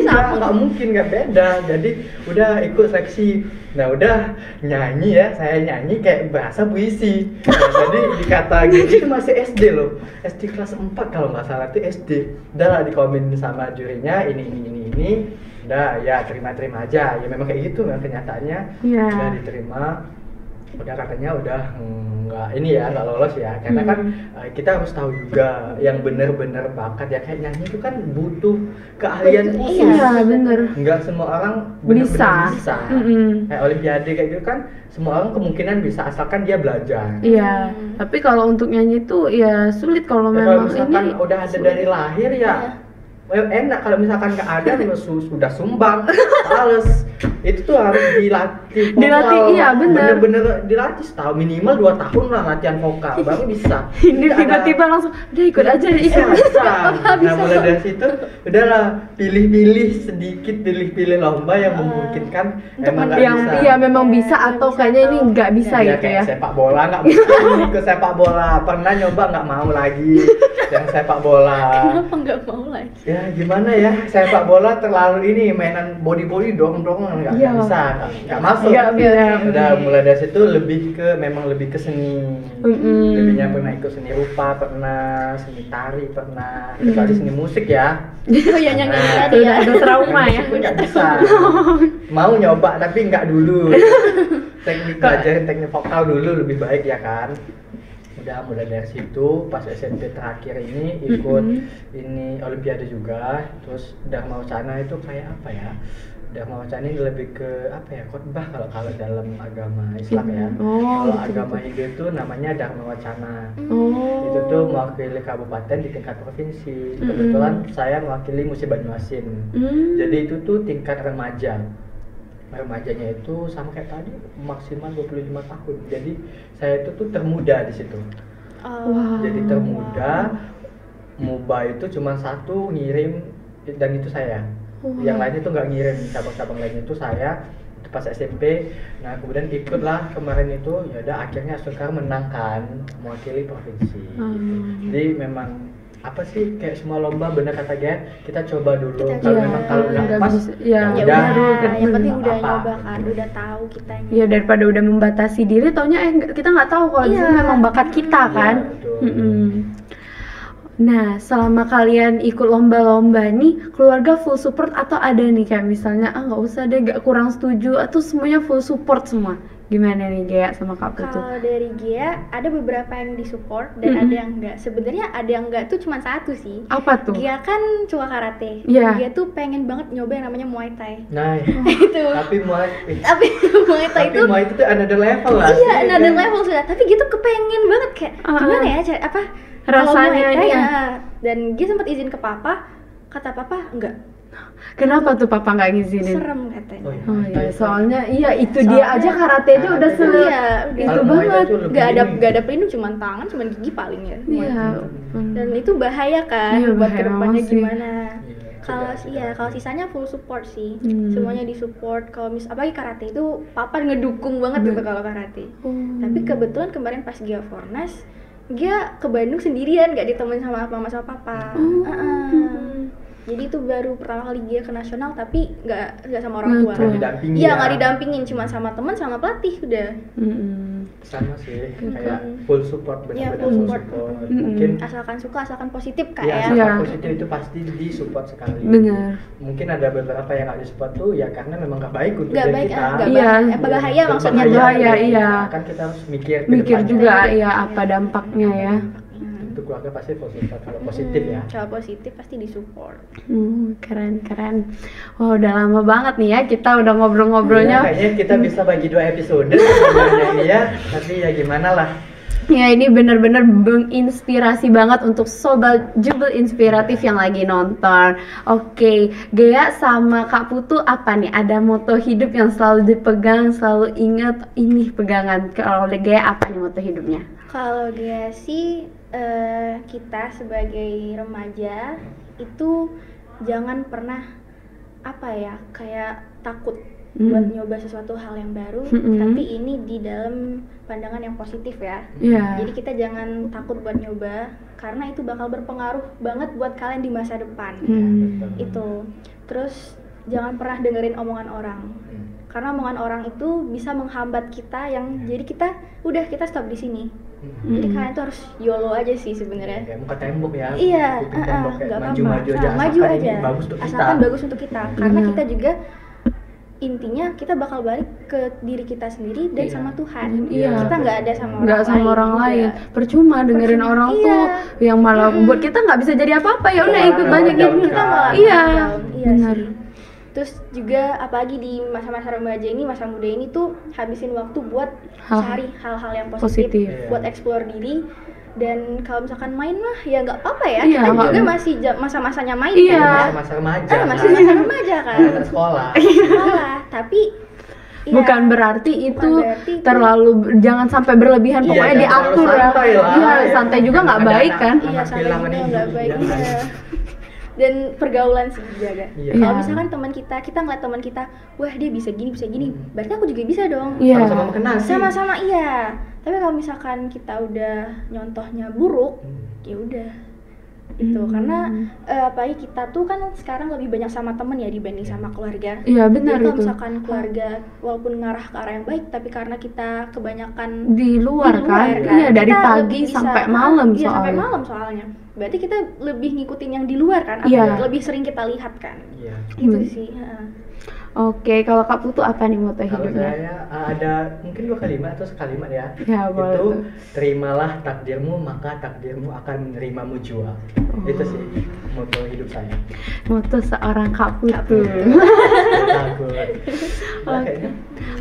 sama. Nggak mungkin, nggak beda. Jadi udah ikut seleksi. Nah udah nyanyi ya, saya nyanyi kayak berasa puisi. Jadi dikata gitu, itu masih SD loh, SD kelas 4 kalau nggak salah, itu SD. Udah lah dikomen sama jurinya, ini. Udah ya terima aja. Ya memang kayak gitu memang kenyataannya. Udah diterima. Udah katanya udah nggak lolos ya, karena kan kita harus tahu juga yang bener-bener bakat ya, kayak nyanyi itu kan butuh keahlian khusus. Iya bener. Nggak semua orang bisa. Kayak olimpiade kayak gitu kan, semua orang kemungkinan bisa asalkan dia belajar. Iya. Tapi kalau untuk nyanyi itu ya sulit kalau Kalau memang misalkan ini udah ada dari lahir ya. Enak, kalau misalkan nggak ada sudah sumbang, males. Itu tuh harus dilatih vokal. Iya bener. Bener-bener dilatih setahun, minimal 2 tahun lah latihan vokal baru bisa. Ini tiba-tiba langsung udah ikut aja bisa. Nah mulai dari situ udahlah pilih lomba yang memungkinkan emang nggak bisa. Iya memang bisa atau kayaknya ini nggak bisa ya, gitu kayak ya. Sepak bola nggak mungkin ikut sepak bola, pernah nyoba nggak mau lagi yang sepak bola. Kenapa nggak mau lagi? Ya gimana ya, sepak bola terlalu ini mainan body dorong nggak bisa, nggak masuk. Udah mulai dari situ lebih ke seni. Lebihnya pernah ikut seni rupa, pernah seni tari, pernah kecuali seni musik ya. Oh ya nyanyi tadi ya. Udah trauma ya. Nggak bisa. Mau nyoba tapi nggak dulu. Belajarin teknik vokal dulu lebih baik ya kan. Udah mulai dari situ, pas SMP terakhir ini ikut ini olimpiade juga. Terus Dharma Wacana itu kayak apa ya, Dharma Wacana ini lebih ke apa ya, khotbah kalau dalam agama Islam ya. Oh, Kalau gitu, agama gitu. Hindu itu namanya Dharma Wacana. Oh. Itu tuh mewakili kabupaten di tingkat provinsi. Kebetulan saya mewakili Musi Banyuasin. Jadi itu tuh tingkat remaja. Remajanya itu sama kayak tadi maksimal 25 tahun. Jadi saya itu tuh termuda di situ. Wow. Jadi termuda. Muba itu cuma satu ngirim dan itu saya. Yang lainnya tuh nggak ngirim, cabang-cabang lainnya itu saya pas SMP. Nah kemudian ikutlah kemarin itu, ya udah akhirnya Asukar menang kan, mewakili provinsi. Gitu. Jadi memang apa sih, kayak semua lomba bener kata Gia, kita coba dulu. Kalau memang kalau nggak pas, ya Ya udah. udah, yang penting nggak udah apa-apa. nyoba kan, udah tahu kitanya. Ya daripada udah membatasi diri, taunya kita nggak tahu kalau itu memang bakat kita kan. betul. Nah, selama kalian ikut lomba-lomba nih, keluarga full support atau ada nih kayak misalnya nggak usah deh, nggak kurang setuju, atau semuanya full support semua? Gimana nih Gia sama Kak Putu? Kalau dari Gia ada beberapa yang disupport dan ada yang enggak. Sebenarnya ada yang enggak tuh cuma satu sih. Apa tuh? Gia kan suka karate. Iya. Gia tuh pengen banget nyoba yang namanya Muay Thai. Nah, Itu. tapi Tapi Muay Thai itu Muay itu tuh another level lah. iya, another level sudah. Tapi Gia tuh kepengen banget kayak gimana ya apa kalau Rasanya Muay Thai, iya. Dan Gia sempat izin ke papa, kata papa enggak. Kenapa tuh papa nggak ngizinin? Serem katanya. Oh iya, soalnya iya itu dia aja karate aja udah karate Iya, itu Kalau Muay Thai banget. tuh lebih Nggak ada ini. pelindung, cuma tangan, cuma gigi paling ya. Iya. Dan itu bahaya kan, Iya, buat bahaya kedepannya banget sih. gimana. Iya, Kalau cedera. kalau sisanya full support sih, Hmm. semuanya disupport. Kalau apalagi karate itu papa ngedukung banget gitu kalau karate. Oh. Tapi kebetulan kemarin pas Gia Fornas, Gia ke Bandung sendirian, nggak ditemenin sama mama sama papa. Jadi itu baru pertama kali Gia ke nasional, tapi nggak sama orang tua. Nggak didampingin Iya, ya. nggak didampingin, cuma sama teman sama pelatih udah. Sama sih, kayak full support, Iya, benar-benar full full support. support. Mungkin Asalkan suka, asalkan positif kak ya, ya. Iya. asalkan positif itu pasti di support sekali. Benar. Mungkin ada beberapa yang nggak di support tuh ya karena memang nggak baik untuk Nggak diri baik, kita. nggak Iya. bahaya maksudnya. Berbahaya, untuk iya. kita. Kan kita harus mikir ke Mikir depannya. juga ya apa dampaknya ya. Itu keluarga pasti full support kalau positif ya. Kalau positif pasti disupport. Keren. Wah, udah lama banget nih ya kita udah Ya, ngobrol-ngobrolnya. kayaknya kita bisa bagi 2 episode sebenarnya ini ya, tapi ya gimana lah. Ya ini bener-bener menginspirasi banget untuk Sobat Jubel Inspiratif yang lagi nonton. Oke, Gia sama Kak Putu apa nih? Ada moto hidup yang selalu dipegang, selalu ingat ini pegangan. Kalau Gia apa nih moto hidupnya? Kalau dia sih kita sebagai remaja itu jangan pernah kayak takut buat nyoba sesuatu hal yang baru, tapi ini di dalam pandangan yang positif ya. Iya. Jadi kita jangan takut buat nyoba karena itu bakal berpengaruh banget buat kalian di masa depan. Itu. Terus jangan pernah dengerin omongan orang. Karena omongan orang itu bisa menghambat kita yang jadi kita stop di sini. Jadi kalian tuh harus YOLO aja sih sebenarnya. Kayak muka tembok ya. Iya, Bikin tembok kayak nggak maju-maju apa-apa. aja. Nah, maju asalkan aja. ini bagus untuk kita. Asalkan bagus untuk kita. Karena Benar. kita juga intinya kita bakal balik ke diri kita sendiri dan Iya. sama Tuhan. Iya. Kita nggak ada sama orang Nggak sama orang juga. lain. Percuma dengerin Percuma, orang iya. tuh yang malah buat kita nggak bisa jadi apa-apa ya udah Iya, ikut malah banyak down gitu. Kita malah Iya. down. Iya Benar. sih. Terus juga apalagi di masa-masa remaja ini, masa muda ini tuh habisin waktu buat cari hal-hal yang positif, Positif. Iya. buat explore diri. Dan kalau misalkan main mah ya nggak apa-apa ya, Iya, kita nggak- juga masih Iya. masa-masanya main Masih kan. masa-masa remaja. Masih masa remaja kan. Anak sekolah. Sekolah, tapi ya, Bukan berarti itu berarti itu- terlalu jangan sampai berlebihan, Iya, pokoknya jangan diatur terlalu ya. santai lah. Iya, santai juga nggak Ada baik anak- kan. Iya, anak sampai kehilangan juga ibu, nggak baik. jangan. Iya. Dan pergaulan sih dijaga. Iya. Kalau Iya. misalkan teman kita ngeliat teman kita, wah dia bisa gini, berarti aku juga bisa dong. Iya. Sama-sama mengenal sih. Sama-sama iya. Tapi kalau misalkan kita udah nyontohnya buruk, ya udah. Itu karena apalagi kita tuh kan sekarang lebih banyak sama temen ya dibanding sama keluarga. Iya, benar Jadi kalau itu. misalkan keluarga walaupun ngarah ke arah yang baik, tapi karena kita kebanyakan Di luar kan. Iya, dari kita pagi lebih bisa- sampai malam iya, sampai soalnya. malam soalnya. Berarti kita lebih ngikutin yang di luar kan, Iya. lebih sering kita lihat kan. Iya. Itu sih. Heeh. Oke, kalau Kak Putu apa nih moto Kalau hidupnya? saya ada mungkin 2 kalimat atau sekalimat ya. Ya, boleh Itu tuh. terimalah takdirmu maka takdirmu akan menerimamu jua. Itu sih moto hidup saya. Moto seorang Kak Putu. takut.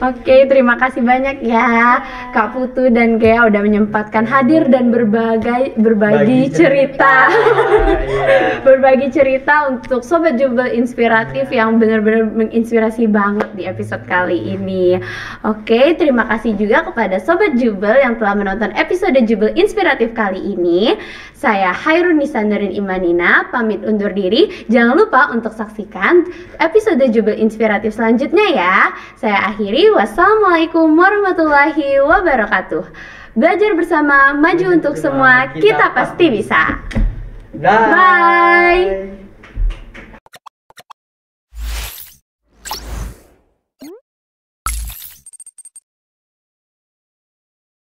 Oke, terima kasih banyak ya Kak Putu dan Gea udah menyempatkan hadir dan berbagi cerita. Berbagi cerita untuk Sobat Jubel Inspiratif yang benar-benar menginspirasi banget di episode kali ini. Oke, terima kasih juga kepada Sobat Jubel yang telah menonton episode Jubel Inspiratif kali ini. Saya Hairunisa Nurin Imanina pamit undur diri. Jangan lupa untuk saksikan episode Jubel Inspiratif selanjutnya ya. Saya akhiri, wassalamualaikum warahmatullahi wabarakatuh. Belajar bersama, maju untuk semua, kita pasti bisa. Bye.